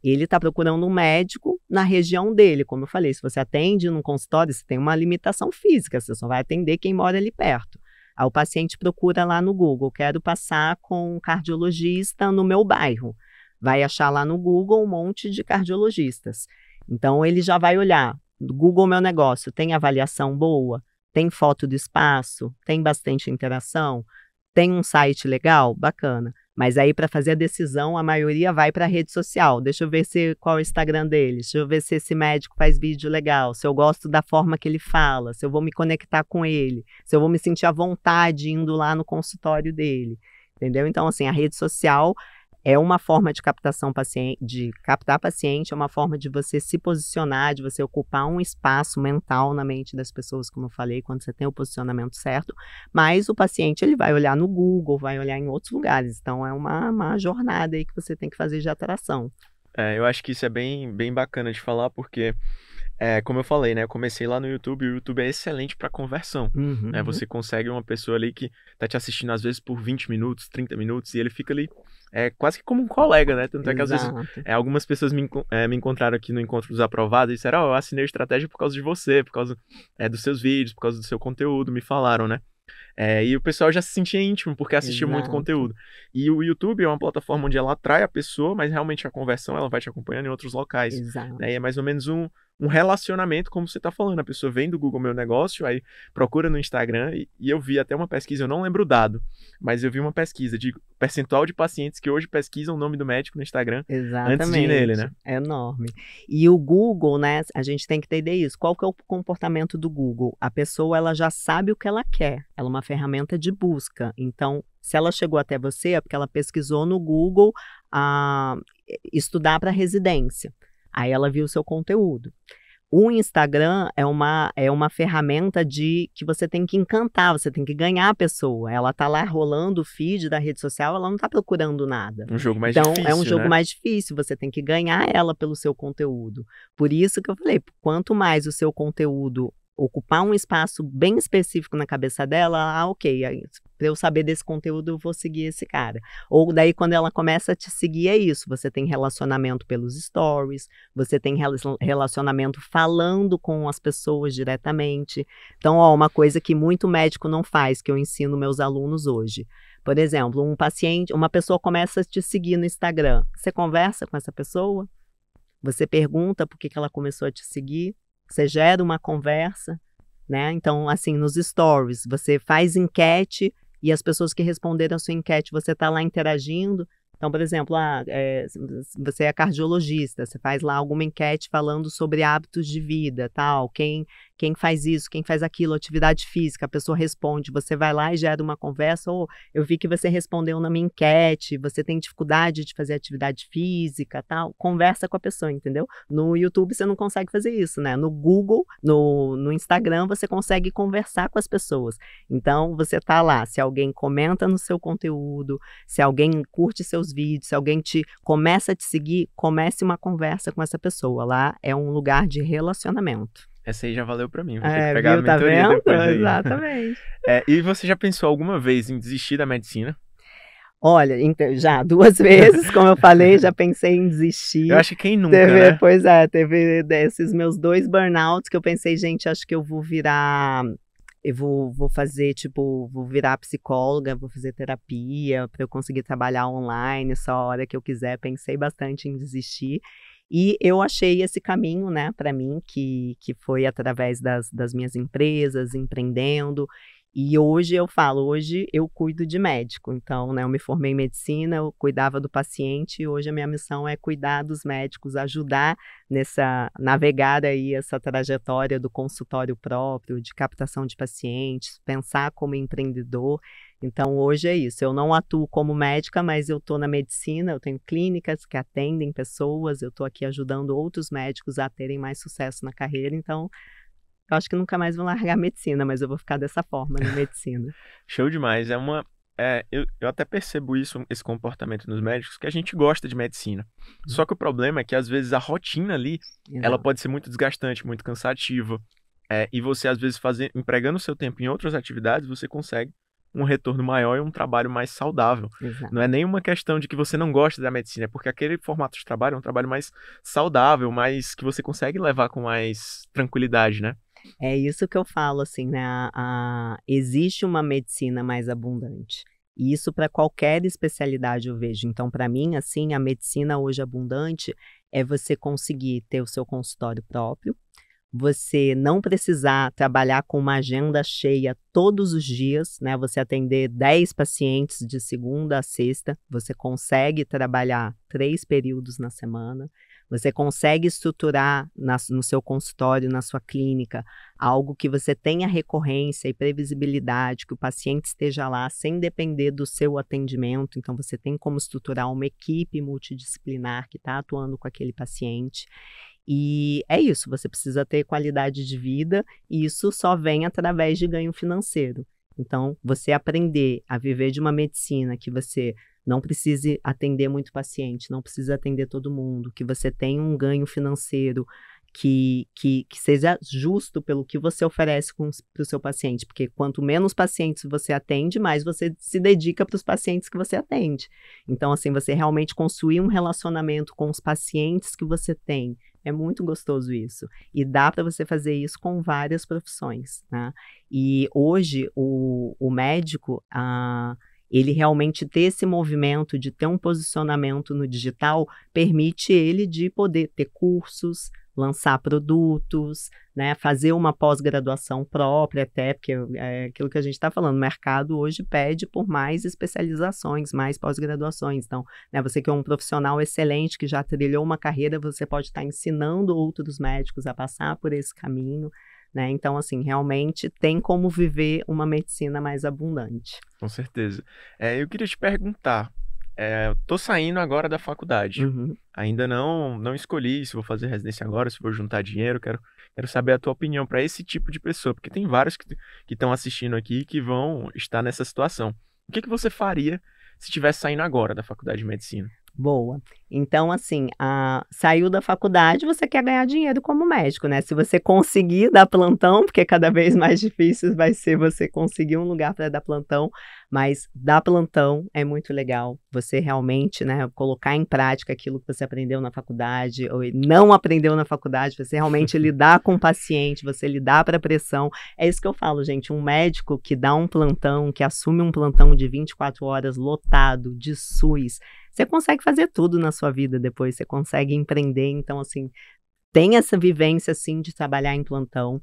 [SPEAKER 2] Ele está procurando um médico na região dele, como eu falei, se você atende num consultório, você tem uma limitação física, você só vai atender quem mora ali perto. Aí o paciente procura lá no Google, quero passar com um cardiologista no meu bairro. Vai achar lá no Google um monte de cardiologistas. Então ele já vai olhar, Google Meu Negócio, tem avaliação boa? Tem foto do espaço? Tem bastante interação? Tem um site legal? Bacana. Mas aí, para fazer a decisão, a maioria vai para a rede social. Deixa eu ver qual é o Instagram dele. Deixa eu ver se esse médico faz vídeo legal. Se eu gosto da forma que ele fala. Se eu vou me conectar com ele. Se eu vou me sentir à vontade indo lá no consultório dele. Entendeu? Então, assim, a rede social é uma forma de captação paciente, de captar paciente, é uma forma de você se posicionar, de você ocupar um espaço mental na mente das pessoas, como eu falei, quando você tem o posicionamento certo, mas o paciente ele vai olhar no Google, vai olhar em outros lugares, então é uma jornada aí que você tem que fazer de atração.
[SPEAKER 1] Eu acho que isso é bem, bem bacana de falar, porque como eu falei, né, eu comecei lá no YouTube, e o YouTube é excelente para conversão, né,
[SPEAKER 2] Uhum.
[SPEAKER 1] você consegue uma pessoa ali que tá te assistindo às vezes por 20 minutos, 30 minutos, e ele fica ali quase que como um colega, né, tanto é que às vezes
[SPEAKER 2] Exato.
[SPEAKER 1] algumas pessoas me encontraram aqui no Encontro dos Aprovados e disseram, eu assinei a estratégia por causa de você, por causa dos seus vídeos, por causa do seu conteúdo, me falaram, né. E o pessoal já se sentia íntimo, porque assistia muito
[SPEAKER 2] Exato.
[SPEAKER 1] conteúdo. E o YouTube é uma plataforma onde ela atrai a pessoa, mas realmente a conversão ela vai te acompanhando em outros locais,
[SPEAKER 2] Exato.
[SPEAKER 1] né, e é mais ou menos um relacionamento, como você está falando, a pessoa vem do Google Meu Negócio, aí procura no Instagram, e eu vi até uma pesquisa, eu não lembro o dado, mas eu vi uma pesquisa de percentual de pacientes que hoje pesquisam o nome do médico no Instagram antes de ir nele,
[SPEAKER 2] Exatamente,
[SPEAKER 1] né.
[SPEAKER 2] é enorme. E o Google, né, a gente tem que entender isso. Qual que é o comportamento do Google? A pessoa ela já sabe o que ela quer, ela é uma ferramenta de busca. Então, se ela chegou até você, é porque ela pesquisou no Google estudar para residência. Aí ela viu o seu conteúdo. O Instagram é uma ferramenta que você tem que encantar, você tem que ganhar a pessoa. Ela tá lá rolando o feed da rede social, ela não tá procurando nada.
[SPEAKER 1] Um jogo mais
[SPEAKER 2] Então, é um
[SPEAKER 1] difícil,
[SPEAKER 2] jogo
[SPEAKER 1] né.
[SPEAKER 2] mais difícil, você tem que ganhar ela pelo seu conteúdo. Por isso que eu falei, quanto mais o seu conteúdo ocupar um espaço bem específico na cabeça dela, ok, para eu saber desse conteúdo eu vou seguir esse cara. Ou daí quando ela começa a te seguir é isso, você tem relacionamento pelos stories, você tem relacionamento falando com as pessoas diretamente. Então, ó, uma coisa que muito médico não faz, que eu ensino meus alunos hoje. Por exemplo, uma pessoa começa a te seguir no Instagram, você conversa com essa pessoa? Você pergunta por que ela começou a te seguir? Você gera uma conversa, né? Então, assim, nos stories, você faz enquete e as pessoas que responderam a sua enquete, você está lá interagindo. Então, por exemplo, você é cardiologista, você faz lá alguma enquete falando sobre hábitos de vida, tal, quem faz isso, quem faz aquilo, atividade física, a pessoa responde, você vai lá e gera uma conversa, ou eu vi que você respondeu na minha enquete, você tem dificuldade de fazer atividade física, tal, conversa com a pessoa, entendeu? No YouTube você não consegue fazer isso, né? No Google, no Instagram, você consegue conversar com as pessoas. Então, você tá lá, se alguém comenta no seu conteúdo, se alguém curte seus vídeos, se alguém começa a te seguir, comece uma conversa com essa pessoa. Lá é um lugar de relacionamento.
[SPEAKER 1] Essa aí já valeu pra mim, vou ter que pegar
[SPEAKER 2] viu,
[SPEAKER 1] a mentoria
[SPEAKER 2] vendo?
[SPEAKER 1] depois aí.
[SPEAKER 2] Exatamente.
[SPEAKER 1] E você já pensou alguma vez em desistir da medicina?
[SPEAKER 2] Olha, já 2 vezes, como eu falei, já pensei em desistir.
[SPEAKER 1] Eu acho que quem nunca, né?
[SPEAKER 2] Pois teve esses meus 2 burnouts que eu pensei, gente, acho que eu vou virar... Eu vou fazer, vou virar psicóloga, vou fazer terapia para eu conseguir trabalhar online só a hora que eu quiser. Pensei bastante em desistir. E eu achei esse caminho, né, para mim, que foi através das minhas empresas, empreendendo. E hoje eu cuido de médico. Então, né, eu me formei em medicina, eu cuidava do paciente e hoje a minha missão é cuidar dos médicos, ajudar navegar aí essa trajetória do consultório próprio, de captação de pacientes, pensar como empreendedor. Então, hoje é isso. Eu não atuo como médica, mas eu estou na medicina, eu tenho clínicas que atendem pessoas, eu estou aqui ajudando outros médicos a terem mais sucesso na carreira. Então, eu acho que nunca mais vou largar a medicina, mas eu vou ficar dessa forma na medicina.
[SPEAKER 1] Show demais. Eu até percebo esse comportamento nos médicos, que a gente gosta de medicina. Só que o problema é que, às vezes, a rotina ali, ela pode ser muito desgastante, muito cansativa. E você, às vezes, empregando o seu tempo em outras atividades, você consegue um retorno maior e um trabalho mais saudável.
[SPEAKER 2] Exato.
[SPEAKER 1] Não é nenhuma questão de que você não gosta da medicina, é porque aquele formato de trabalho é um trabalho mais saudável, mais que você consegue levar com mais tranquilidade, né?
[SPEAKER 2] É isso que eu falo, assim, né? Existe uma medicina mais abundante. E isso para qualquer especialidade eu vejo. Então, para mim, assim, a medicina hoje abundante é você conseguir ter o seu consultório próprio, você não precisar trabalhar com uma agenda cheia todos os dias, né? Você atender 10 pacientes de segunda a sexta, você consegue trabalhar 3 períodos na semana, você consegue estruturar no seu consultório, na sua clínica, algo que você tenha recorrência e previsibilidade, que o paciente esteja lá sem depender do seu atendimento. Então, você tem como estruturar uma equipe multidisciplinar que está atuando com aquele paciente. E é isso, você precisa ter qualidade de vida e isso só vem através de ganho financeiro. Então, você aprender a viver de uma medicina que você não precise atender muito paciente, não precisa atender todo mundo, que você tenha um ganho financeiro que seja justo pelo que você oferece para o seu paciente, porque quanto menos pacientes você atende, mais você se dedica para os pacientes que você atende. Então, assim, você realmente construir um relacionamento com os pacientes que você tem, é muito gostoso isso. E dá para você fazer isso com várias profissões, né? E hoje, o médico, ele realmente ter esse movimento de ter um posicionamento no digital, permite ele de poder ter cursos, lançar produtos, né, fazer uma pós-graduação própria até, porque é aquilo que a gente está falando, o mercado hoje pede por mais especializações, mais pós-graduações. Então, né, você que é um profissional excelente, que já trilhou uma carreira, você pode estar ensinando outros médicos a passar por esse caminho, né? Então, assim, realmente tem como viver uma medicina mais abundante.
[SPEAKER 1] Com certeza. Eu queria te perguntar, tô saindo agora da faculdade.
[SPEAKER 2] Uhum.
[SPEAKER 1] Ainda não escolhi se vou fazer residência agora, se vou juntar dinheiro. Quero saber a tua opinião para esse tipo de pessoa, porque tem vários que estão assistindo aqui que vão estar nessa situação. O que você faria se estivesse saindo agora da faculdade de medicina?
[SPEAKER 2] Boa. Então, assim, saiu da faculdade, você quer ganhar dinheiro como médico, né? Se você conseguir dar plantão, porque cada vez mais difícil vai ser você conseguir um lugar para dar plantão, mas dar plantão é muito legal. Você realmente, né, colocar em prática aquilo que você aprendeu na faculdade ou não aprendeu na faculdade, você realmente lidar com o paciente, você lidar para a pressão. É isso que eu falo, gente, um médico que dá um plantão, que assume um plantão de 24 horas lotado, de SUS, você consegue fazer tudo na sua vida depois, você consegue empreender, então assim, tem essa vivência assim de trabalhar em plantão,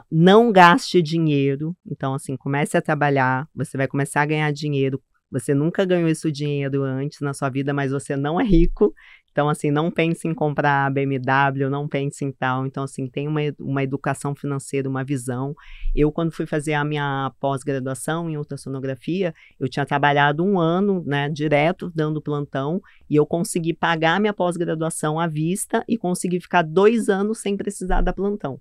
[SPEAKER 2] não gaste dinheiro, então assim, comece a trabalhar, você vai começar a ganhar dinheiro, você nunca ganhou esse dinheiro antes na sua vida, mas você não é rico, então assim, não pense em comprar BMW, não pense em tal, então assim, tem uma educação financeira, uma visão. Eu quando fui fazer a minha pós-graduação em ultrassonografia, eu tinha trabalhado 1 ano, né, direto, dando plantão, e eu consegui pagar minha pós-graduação à vista e consegui ficar 2 anos sem precisar dar plantão.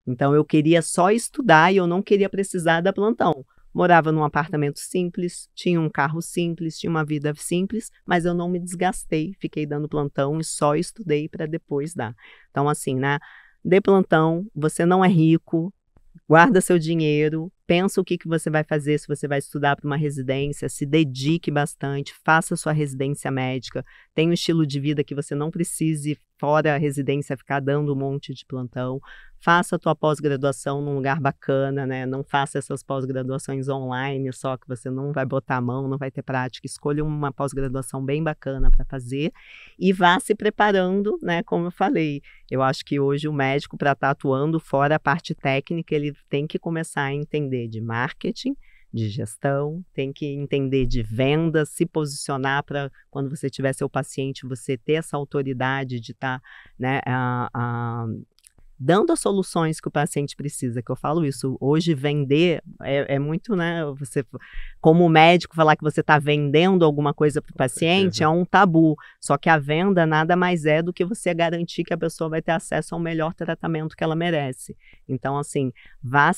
[SPEAKER 2] Então, eu queria só estudar e eu não queria precisar dar plantão. Morava num apartamento simples, tinha um carro simples, tinha uma vida simples, mas eu não me desgastei, fiquei dando plantão e só estudei para depois dar. Então, assim, né, dê plantão, você não é rico, guarda seu dinheiro, pensa o que você vai fazer, se você vai estudar para uma residência, se dedique bastante, faça sua residência médica, tenha um estilo de vida que você não precise, fora a residência, ficar dando um monte de plantão, faça a tua pós-graduação num lugar bacana, né? Não faça essas pós-graduações online só, que você não vai botar a mão, não vai ter prática, escolha uma pós-graduação bem bacana para fazer e vá se preparando, né? Como eu falei, eu acho que hoje o médico, para estar atuando fora a parte técnica, ele tem que começar a entender de marketing, de gestão, tem que entender de vendas, se posicionar para quando você tiver seu paciente, você ter essa autoridade de estar, né, dando as soluções que o paciente precisa, que eu falo isso, hoje vender é muito, né, você, como médico, falar que você está vendendo alguma coisa para o paciente é um tabu, só que a venda nada mais é do que você garantir que a pessoa vai ter acesso ao melhor tratamento que ela merece. Então, assim, vá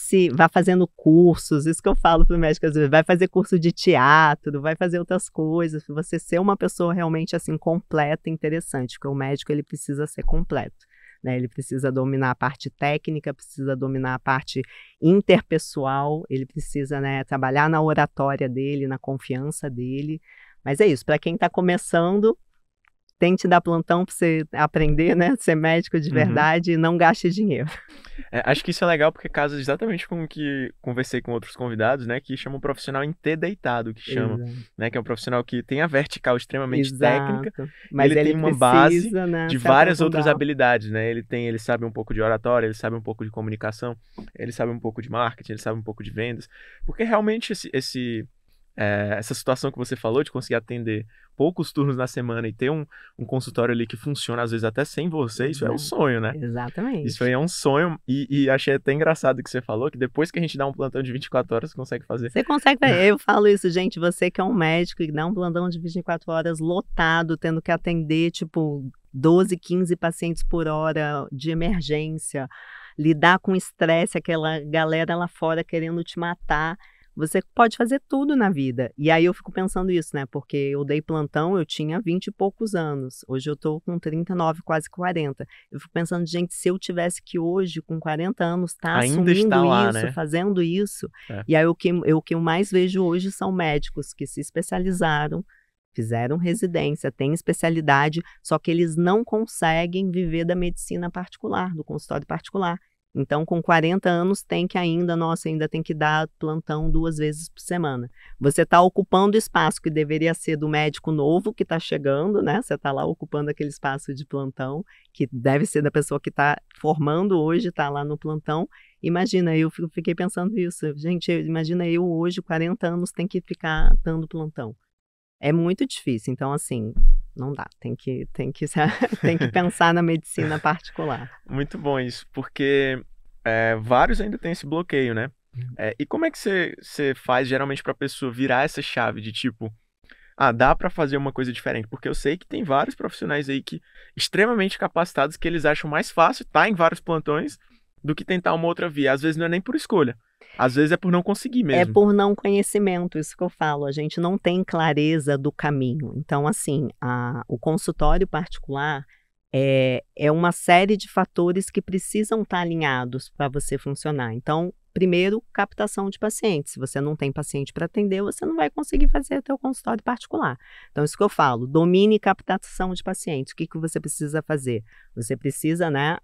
[SPEAKER 2] fazendo cursos, isso que eu falo para o médico, às vezes, vai fazer curso de teatro, vai fazer outras coisas, você ser uma pessoa realmente, assim, completa e interessante, porque o médico, ele precisa ser completo. Né, ele precisa dominar a parte técnica, precisa dominar a parte interpessoal, ele precisa, né, trabalhar na oratória dele, na confiança dele. Mas é isso, para quem está começando, tente dar plantão para você aprender, né, ser médico de verdade e não gaste dinheiro.
[SPEAKER 1] Acho que isso é legal porque casa exatamente com o que conversei com outros convidados, né, que chama um profissional em T deitado, que chama, né, que é um profissional que tem a vertical extremamente técnica,
[SPEAKER 2] mas
[SPEAKER 1] ele tem uma base
[SPEAKER 2] né,
[SPEAKER 1] de várias outras habilidades, né, ele sabe um pouco de oratória, ele sabe um pouco de comunicação, ele sabe um pouco de marketing, ele sabe um pouco de vendas, porque realmente essa situação que você falou de conseguir atender poucos turnos na semana e ter um consultório ali que funciona, às vezes até sem você, isso é um sonho, né?
[SPEAKER 2] Exatamente.
[SPEAKER 1] Isso aí é um sonho e achei até engraçado que você falou que depois que a gente dá um plantão de 24 horas, você consegue fazer.
[SPEAKER 2] Você consegue fazer. Eu falo isso, gente, você que é um médico e dá um plantão de 24 horas lotado, tendo que atender, tipo, 12, 15 pacientes por hora de emergência, lidar com estresse, aquela galera lá fora querendo te matar. Você pode fazer tudo na vida. E aí eu fico pensando isso, né? Porque eu dei plantão, eu tinha 20 e poucos anos. Hoje eu tô com 39, quase 40. Eu fico pensando, gente, se eu tivesse que hoje, com 40 anos, tá
[SPEAKER 1] Ainda
[SPEAKER 2] assumindo
[SPEAKER 1] está lá,
[SPEAKER 2] isso,
[SPEAKER 1] né?
[SPEAKER 2] fazendo isso. E aí o que eu mais vejo hoje são médicos que se especializaram, fizeram residência, têm especialidade, só que eles não conseguem viver da medicina particular, do consultório particular. Então, com 40 anos, ainda tem que dar plantão 2 vezes por semana. Você está ocupando o espaço que deveria ser do médico novo que está chegando, né? Você está lá ocupando aquele espaço de plantão, que deve ser da pessoa que está formando hoje, está lá no plantão. Imagina, eu fiquei pensando isso. Gente, imagina eu hoje, 40 anos, tem que ficar dando plantão. É muito difícil, então assim, não dá, tem que pensar na medicina particular.
[SPEAKER 1] Muito bom isso, porque vários ainda têm esse bloqueio, né? E como é que você faz geralmente para a pessoa virar essa chave de tipo, dá para fazer uma coisa diferente? Porque eu sei que tem vários profissionais aí extremamente capacitados que eles acham mais fácil estar em vários plantões do que tentar uma outra via. Às vezes não é nem por escolha. Às vezes é por não conseguir
[SPEAKER 2] É
[SPEAKER 1] mesmo.
[SPEAKER 2] por não conhecimento, isso que eu falo, a gente não tem clareza do caminho. Então, assim, o consultório particular é uma série de fatores que precisam estar alinhados para você funcionar. Então, primeiro, captação de pacientes. Se você não tem paciente para atender, você não vai conseguir fazer teu consultório particular. Então, isso que eu falo, domine captação de pacientes. O que que você precisa fazer? Você precisa, né,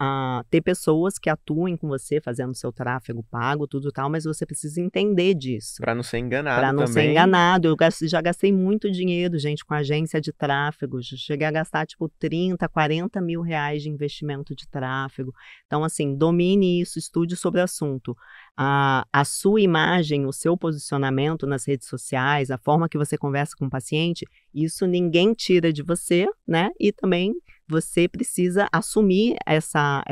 [SPEAKER 2] ter pessoas que atuem com você, fazendo seu tráfego pago, tudo tal, mas você precisa entender disso.
[SPEAKER 1] Para não ser enganado
[SPEAKER 2] Para não ser
[SPEAKER 1] também.
[SPEAKER 2] enganado. Eu já gastei muito dinheiro, gente, com agência de tráfego. Cheguei a gastar, tipo, 30, 40 mil reais de investimento de tráfego. Então, assim, domine isso, estude sobre o assunto. A sua imagem, o seu posicionamento nas redes sociais, a forma que você conversa com o paciente, isso ninguém tira de você, né? E também você precisa assumir essa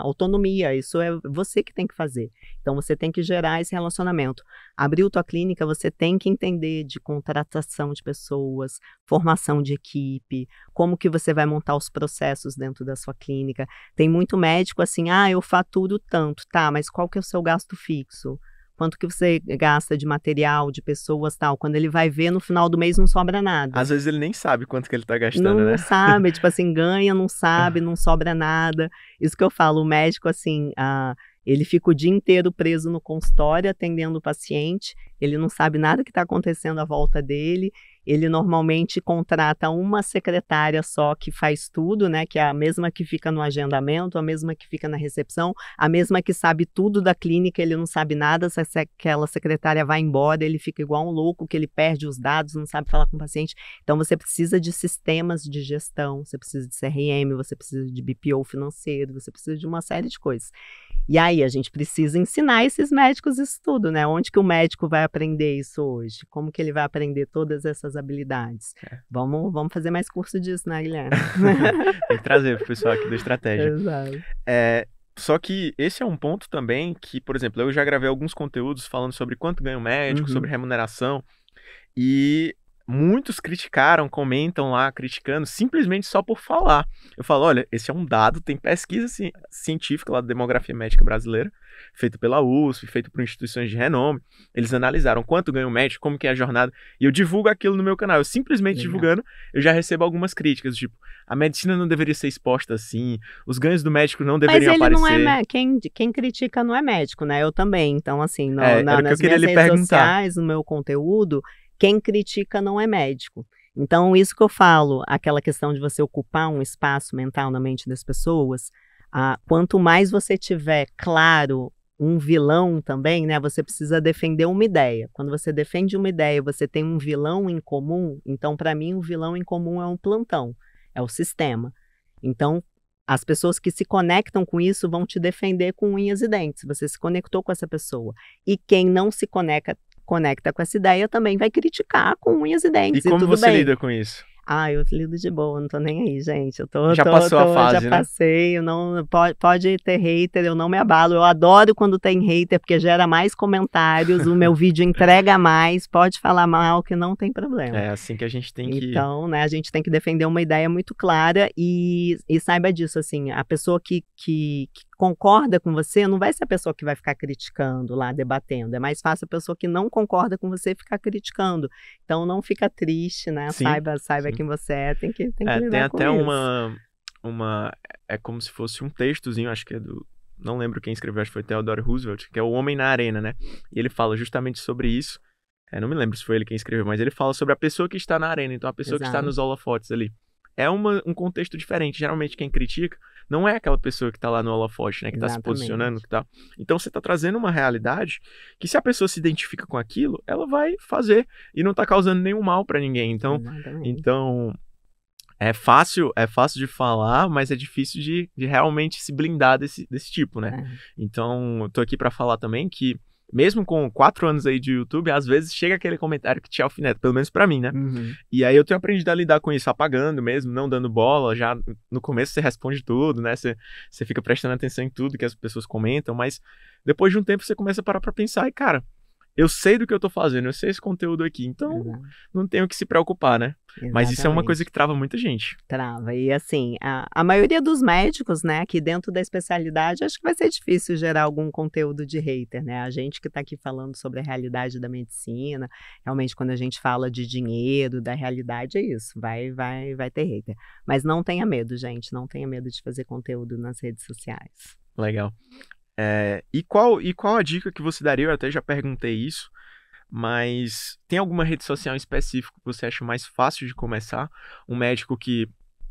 [SPEAKER 2] autonomia, isso é você que tem que fazer. Então, você tem que gerar esse relacionamento. Abriu tua clínica, você tem que entender de contratação de pessoas, formação de equipe, como que você vai montar os processos dentro da sua clínica. Tem muito médico assim, eu faturo tanto, tá, mas qual que é o seu gasto fixo? Quanto que você gasta de material, de pessoas, tal? Quando ele vai ver, no final do mês não sobra nada.
[SPEAKER 1] Às vezes ele nem sabe quanto que ele tá gastando, né?
[SPEAKER 2] Não sabe, tipo assim, ganha, não sabe, não sobra nada. Isso que eu falo, o médico, assim, ele fica o dia inteiro preso no consultório atendendo o paciente, ele não sabe nada que está acontecendo à volta dele, ele normalmente contrata uma secretária só que faz tudo, né, que é a mesma que fica no agendamento, a mesma que fica na recepção, a mesma que sabe tudo da clínica, ele não sabe nada, se aquela secretária vai embora, ele fica igual um louco, que ele perde os dados, não sabe falar com o paciente. Então você precisa de sistemas de gestão, você precisa de CRM, você precisa de BPO financeiro, você precisa de uma série de coisas. E aí a gente precisa ensinar esses médicos isso tudo, né? Onde que o médico vai aprender isso hoje? Como que ele vai aprender todas essas habilidades? Vamos fazer mais curso disso, né, Guilherme?
[SPEAKER 1] Tem que trazer pro pessoal aqui da estratégia.
[SPEAKER 2] Exato.
[SPEAKER 1] Só que esse é um ponto também que, por exemplo, eu já gravei alguns conteúdos falando sobre quanto ganha o médico, sobre remuneração, e muitos criticaram, comentam lá, criticando, simplesmente só por falar. Eu falo, olha, esse é um dado, tem pesquisa científica lá da demografia médica brasileira, feita pela USP, feita por instituições de renome. Eles analisaram quanto ganha o médico, como que é a jornada, e eu divulgo aquilo no meu canal. Eu simplesmente divulgando, eu já recebo algumas críticas, tipo, a medicina não deveria ser exposta assim, os ganhos do médico não deveriam aparecer.
[SPEAKER 2] Mas ele não é, quem critica não é médico, né? Eu também. Então, assim, nas
[SPEAKER 1] minhas redes
[SPEAKER 2] sociais, no meu conteúdo, quem critica não é médico. Então, isso que eu falo, aquela questão de você ocupar um espaço mental na mente das pessoas, quanto mais você tiver claro um vilão também, né? Você precisa defender uma ideia. Quando você defende uma ideia, você tem um vilão em comum. Então, para mim, o vilão em comum é um plantão, é o sistema. Então, as pessoas que se conectam com isso vão te defender com unhas e dentes. Você se conectou com essa pessoa. E quem não se conecta com essa ideia também vai criticar com unhas e dentes.
[SPEAKER 1] E como
[SPEAKER 2] tudo
[SPEAKER 1] você
[SPEAKER 2] bem.
[SPEAKER 1] lida com isso?
[SPEAKER 2] Eu lido de boa, não tô nem aí, gente.
[SPEAKER 1] Já passou a fase,
[SPEAKER 2] já passei, eu não, pode ter hater, eu não me abalo. Eu adoro quando tem hater, porque gera mais comentários, o meu vídeo entrega mais, pode falar mal, que não tem problema.
[SPEAKER 1] É assim que a gente tem que...
[SPEAKER 2] Então, né, a gente tem que defender uma ideia muito clara e saiba disso, assim, a pessoa que concorda com você não vai ser a pessoa que vai ficar criticando lá, debatendo. É mais fácil a pessoa que não concorda com você ficar criticando. Então, não fica triste, né?
[SPEAKER 1] Sim,
[SPEAKER 2] saiba quem você é, tem que lidar
[SPEAKER 1] tem
[SPEAKER 2] com
[SPEAKER 1] até
[SPEAKER 2] isso.
[SPEAKER 1] É como se fosse um textozinho, acho que é do... Não lembro quem escreveu, acho que foi Theodore Roosevelt, que é O Homem na Arena, né? E ele fala justamente sobre isso. Não me lembro se foi ele quem escreveu, mas ele fala sobre a pessoa que está na arena, então a pessoa que está nos holofotes ali. É um contexto diferente. Geralmente quem critica não é aquela pessoa que está lá no holofote, né? Que está se posicionando e tal. Então você está trazendo uma realidade que, se a pessoa se identifica com aquilo, ela vai fazer e não está causando nenhum mal para ninguém. Então é fácil de falar, mas é difícil de realmente se blindar desse tipo, né? Então eu tô aqui para falar também que, mesmo com 4 anos aí de YouTube, às vezes chega aquele comentário que te alfineta, pelo menos pra mim, né? E aí eu tenho aprendido a lidar com isso, apagando mesmo, não dando bola. Já no começo você responde tudo, né? Você fica prestando atenção em tudo que as pessoas comentam, mas depois de um tempo você começa a parar pra pensar e, cara, eu sei do que eu tô fazendo, eu sei esse conteúdo aqui, então
[SPEAKER 2] Exato.
[SPEAKER 1] não tenho que se preocupar, né? Mas isso é uma coisa
[SPEAKER 2] Exatamente.
[SPEAKER 1] que trava muita gente.
[SPEAKER 2] Trava. E assim, a maioria dos médicos, né, que dentro da especialidade, acho que vai ser difícil gerar algum conteúdo de hater, né? A gente que está aqui falando sobre a realidade da medicina, realmente quando a gente fala de dinheiro, da realidade, é isso, vai ter hater. Mas não tenha medo, gente, não tenha medo de fazer conteúdo nas redes sociais.
[SPEAKER 1] Legal. E qual a dica que você daria? Eu até já perguntei isso, mas tem alguma rede social em específico que você acha mais fácil de começar? Um médico que,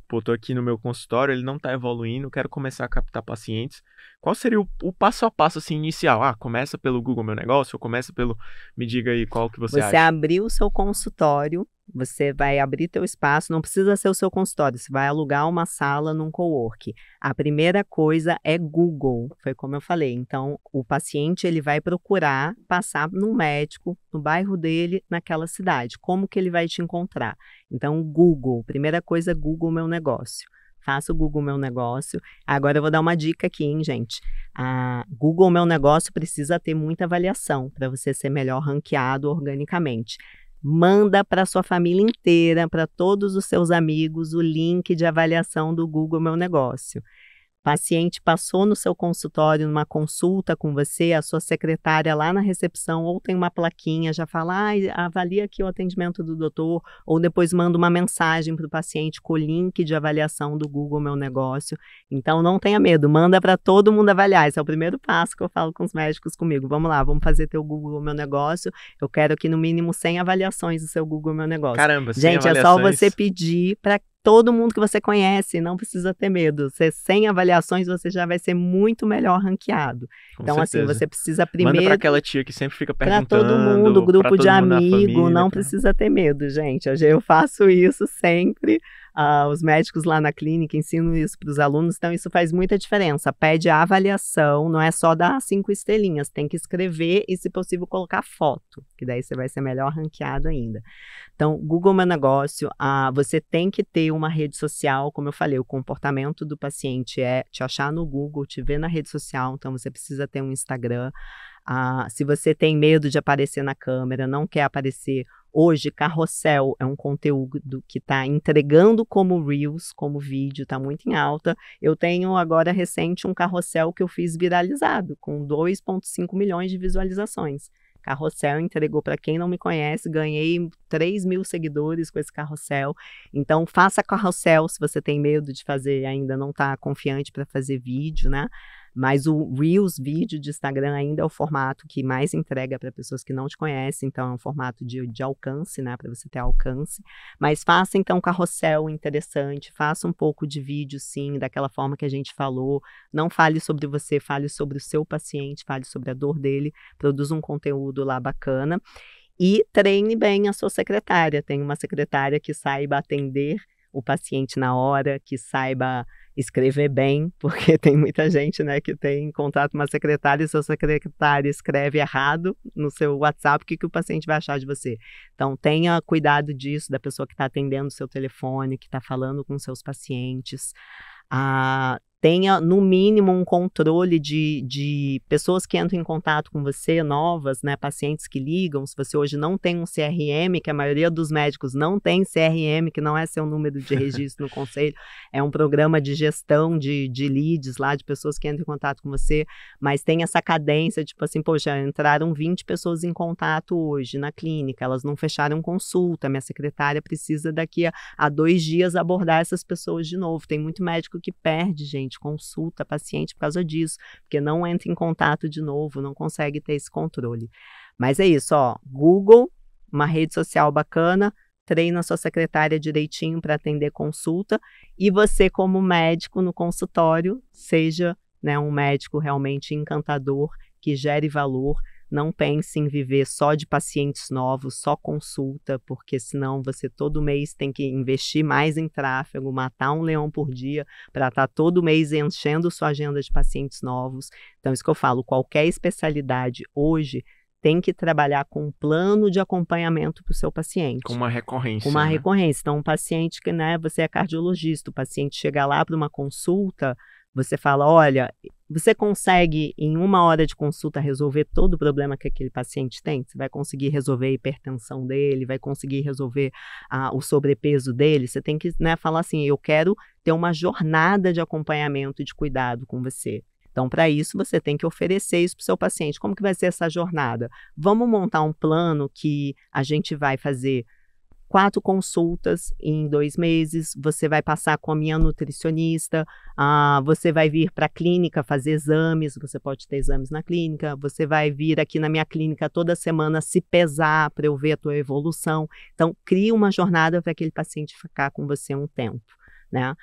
[SPEAKER 1] pô, tô aqui no meu consultório, ele não tá evoluindo, quero começar a captar pacientes. Qual seria o passo a passo, assim, inicial? Ah, começa pelo Google Meu Negócio, ou começa pelo... Me diga aí qual que você
[SPEAKER 2] Você
[SPEAKER 1] acha.
[SPEAKER 2] abriu o seu consultório, você vai abrir teu espaço, não precisa ser o seu consultório, você vai alugar uma sala num cowork. A primeira coisa é Google, foi como eu falei. Então, o paciente ele vai procurar passar no médico, no bairro dele, naquela cidade. Como que ele vai te encontrar? Então, Google, primeira coisa, Google Meu Negócio. Faça o Google Meu Negócio. Agora eu vou dar uma dica aqui, hein, gente? A Google Meu Negócio precisa ter muita avaliação para você ser melhor ranqueado organicamente. Manda para sua família inteira, para todos os seus amigos, o link de avaliação do Google Meu Negócio. Paciente passou no seu consultório, numa consulta com você, a sua secretária lá na recepção ou tem uma plaquinha, já fala, avalia aqui o atendimento do doutor, ou depois manda uma mensagem para o paciente com o link de avaliação do Google Meu Negócio. Então, não tenha medo, manda para todo mundo avaliar. Esse é o primeiro passo que eu falo com os médicos comigo. Vamos lá, vamos fazer teu Google Meu Negócio. Eu quero aqui no mínimo 100 avaliações do seu Google Meu Negócio.
[SPEAKER 1] Caramba, 100
[SPEAKER 2] Gente, é só
[SPEAKER 1] avaliações.
[SPEAKER 2] você pedir para todo mundo que você conhece, não precisa ter medo. Você, 100 avaliações, você já vai ser muito melhor ranqueado.
[SPEAKER 1] Com
[SPEAKER 2] Então, assim,
[SPEAKER 1] certeza.
[SPEAKER 2] você precisa
[SPEAKER 1] Manda pra
[SPEAKER 2] primeiro
[SPEAKER 1] aquela tia que sempre fica
[SPEAKER 2] para todo mundo,
[SPEAKER 1] perguntando, pra
[SPEAKER 2] grupo de
[SPEAKER 1] todo mundo na
[SPEAKER 2] amigo,
[SPEAKER 1] família.
[SPEAKER 2] não precisa ter medo, gente. Eu faço isso sempre. Os médicos lá na clínica ensinam isso para os alunos, então isso faz muita diferença. Pede a avaliação, não é só dar 5 estrelinhas, tem que escrever e, se possível, colocar foto, que daí você vai ser melhor ranqueado ainda. Então, Google Meu Negócio, você tem que ter uma rede social, como eu falei, o comportamento do paciente é te achar no Google, te ver na rede social, então você precisa ter um Instagram. Se você tem medo de aparecer na câmera, não quer aparecer, hoje carrossel é um conteúdo que está entregando como Reels, como vídeo, está muito em alta. Eu tenho agora recente um carrossel que eu fiz viralizado, com 2,5 milhões de visualizações. Carrossel entregou para quem não me conhece, ganhei 3 mil seguidores com esse carrossel. Então, faça carrossel se você tem medo de fazer, ainda não está confiante para fazer vídeo, né? Mas o Reels vídeo de Instagram ainda é o formato que mais entrega para pessoas que não te conhecem, então é um formato de alcance, né, para você ter alcance. Mas faça então carrossel interessante, faça um pouco de vídeo sim, daquela forma que a gente falou. Não fale sobre você, fale sobre o seu paciente, fale sobre a dor dele, produza um conteúdo lá bacana. E treine bem a sua secretária. Tem uma secretária que saiba atender o paciente na hora, que saiba escrever bem, porque tem muita gente, né, que tem contato com uma secretária e sua secretária escreve errado no seu WhatsApp, o que o paciente vai achar de você? Então, tenha cuidado disso, da pessoa que está atendendo o seu telefone, que está falando com seus pacientes. Tenha, no mínimo, um controle de pessoas que entram em contato com você, novas, né, pacientes que ligam. Se você hoje não tem um CRM, que a maioria dos médicos não tem CRM, que não é seu número de registro no conselho, é um programa de gestão de leads lá, de pessoas que entram em contato com você, mas tem essa cadência, tipo assim, poxa, entraram 20 pessoas em contato hoje na clínica, elas não fecharam consulta, minha secretária precisa daqui a 2 dias abordar essas pessoas de novo. Tem muito médico que perde, gente, consulta paciente por causa disso, porque não entra em contato de novo, não consegue ter esse controle. Mas é isso, ó, Google, uma rede social bacana, treina a sua secretária direitinho para atender consulta, e você, como médico no consultório, seja, né, um médico realmente encantador, que gere valor. Não pense em viver só de pacientes novos, só consulta, porque senão você todo mês tem que investir mais em tráfego, matar um leão por dia para estar todo mês enchendo sua agenda de pacientes novos. Então, isso que eu falo, qualquer especialidade hoje tem que trabalhar com um plano de acompanhamento para o seu paciente.
[SPEAKER 1] Com uma recorrência.
[SPEAKER 2] Com uma
[SPEAKER 1] né?
[SPEAKER 2] recorrência. Então, um paciente que, né, você é cardiologista, o paciente chega lá para uma consulta, você fala, olha, Você consegue, em 1 hora de consulta, resolver todo o problema que aquele paciente tem? Você vai conseguir resolver a hipertensão dele, vai conseguir resolver o sobrepeso dele? Você tem que, né, falar assim, eu quero ter uma jornada de acompanhamento e de cuidado com você. Então, para isso, você tem que oferecer isso para o seu paciente. Como que vai ser essa jornada? Vamos montar um plano que a gente vai fazer 4 consultas em 2 meses, você vai passar com a minha nutricionista, você vai vir para a clínica fazer exames, você pode ter exames na clínica, você vai vir aqui na minha clínica toda semana se pesar para eu ver a tua evolução. Então, crie uma jornada para aquele paciente ficar com você um tempo, né?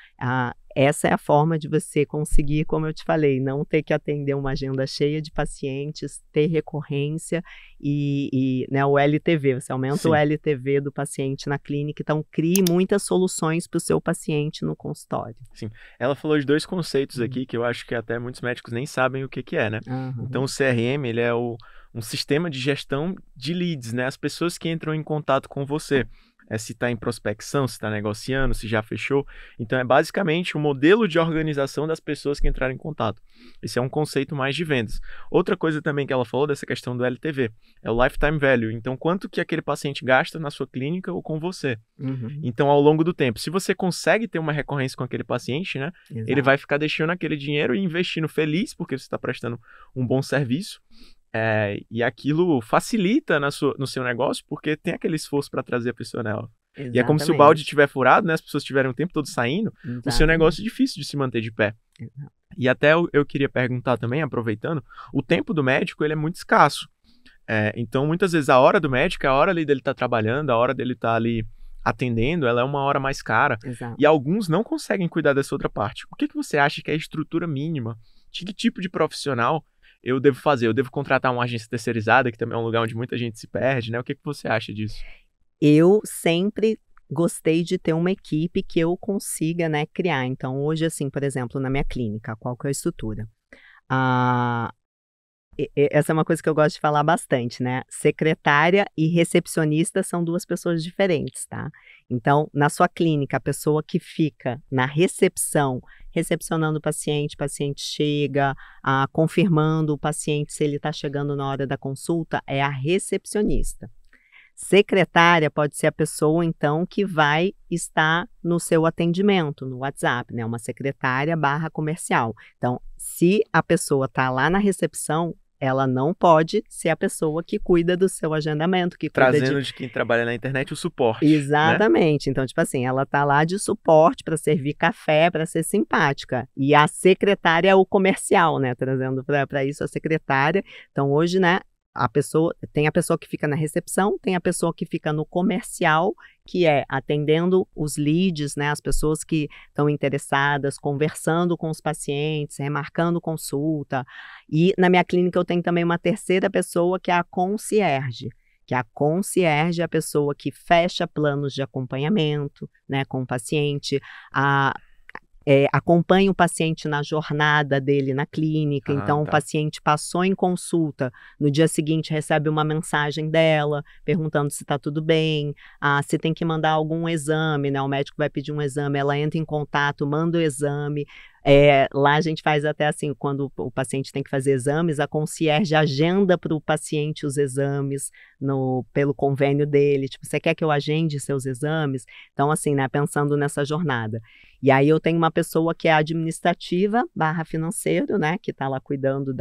[SPEAKER 2] Essa é a forma de você conseguir, como eu te falei, não ter que atender uma agenda cheia de pacientes, ter recorrência né, o LTV, você aumenta
[SPEAKER 1] Sim.
[SPEAKER 2] o LTV do paciente na clínica, então crie muitas soluções para o seu paciente no consultório.
[SPEAKER 1] Sim. Ela falou de 2 conceitos aqui que eu acho que até muitos médicos nem sabem o que é, né? Então, o CRM, ele é um sistema de gestão de leads, né? As pessoas que entram em contato com você. Se está em prospecção, se está negociando, se já fechou. Então, é basicamente o modelo de organização das pessoas que entraram em contato. Esse é um conceito mais de vendas. Outra coisa também que ela falou dessa questão do LTV é o Lifetime Value. Então, quanto que aquele paciente gasta na sua clínica ou com você. Então, ao longo do tempo, se você consegue ter uma recorrência com aquele paciente, né, ele vai ficar deixando aquele dinheiro e investindo feliz, porque você está prestando um bom serviço. E aquilo facilita no seu negócio, porque tem aquele esforço para trazer a pessoa nela. E é como se o balde estiver furado, né? As pessoas estiverem o tempo todo saindo, o seu negócio é difícil de se manter de pé. E até eu queria perguntar também, aproveitando, o tempo do médico ele é muito escasso. Então, muitas vezes, a hora do médico, a hora ali dele estar trabalhando, a hora dele estar ali atendendo, ela é uma hora mais cara.
[SPEAKER 2] Exato.
[SPEAKER 1] E alguns não conseguem cuidar dessa outra parte. O que você acha que é a estrutura mínima? De que tipo de profissional eu devo fazer? Eu devo contratar uma agência terceirizada, que também é um lugar onde muita gente se perde, né? O que você acha disso?
[SPEAKER 2] Eu sempre gostei de ter uma equipe que eu consiga, né, criar. Então, hoje, assim, por exemplo, na minha clínica, qual que é a estrutura? Essa é uma coisa que eu gosto de falar bastante, né? Secretária e recepcionista são 2 pessoas diferentes, tá? Então, na sua clínica, a pessoa que fica na recepção, recepcionando o paciente chega, confirmando o paciente se ele está chegando na hora da consulta, é a recepcionista. Secretária pode ser a pessoa, então, que vai estar no seu atendimento, no WhatsApp, né? Uma secretária / comercial. Então, se a pessoa está lá na recepção, ela não pode ser a pessoa que cuida do seu agendamento, que cuida
[SPEAKER 1] Trazendo de quem trabalha na internet o suporte.
[SPEAKER 2] Exatamente.
[SPEAKER 1] Né?
[SPEAKER 2] Então, tipo assim, ela tá lá de suporte para servir café, para ser simpática. E a secretária é o comercial, né? Trazendo para isso a secretária. Então, hoje, né? Tem a pessoa que fica na recepção, tem a pessoa que fica no comercial, que é atendendo os leads, né, as pessoas que estão interessadas, conversando com os pacientes, remarcando consulta. E na minha clínica eu tenho também uma terceira pessoa, que é a concierge. Que a concierge é a pessoa que fecha planos de acompanhamento, né, com o paciente, acompanha o paciente na jornada dele na clínica. Então, o paciente passou em consulta, no dia seguinte recebe uma mensagem dela, perguntando se está tudo bem, se tem que mandar algum exame, né? O médico vai pedir um exame, ela entra em contato, manda o exame. Lá a gente faz até assim, quando o paciente tem que fazer exames, a concierge agenda para o paciente os exames pelo convênio dele. Tipo, você quer que eu agende seus exames? Então, assim, né, pensando nessa jornada. E aí eu tenho uma pessoa que é administrativa / financeiro, né, que está lá cuidando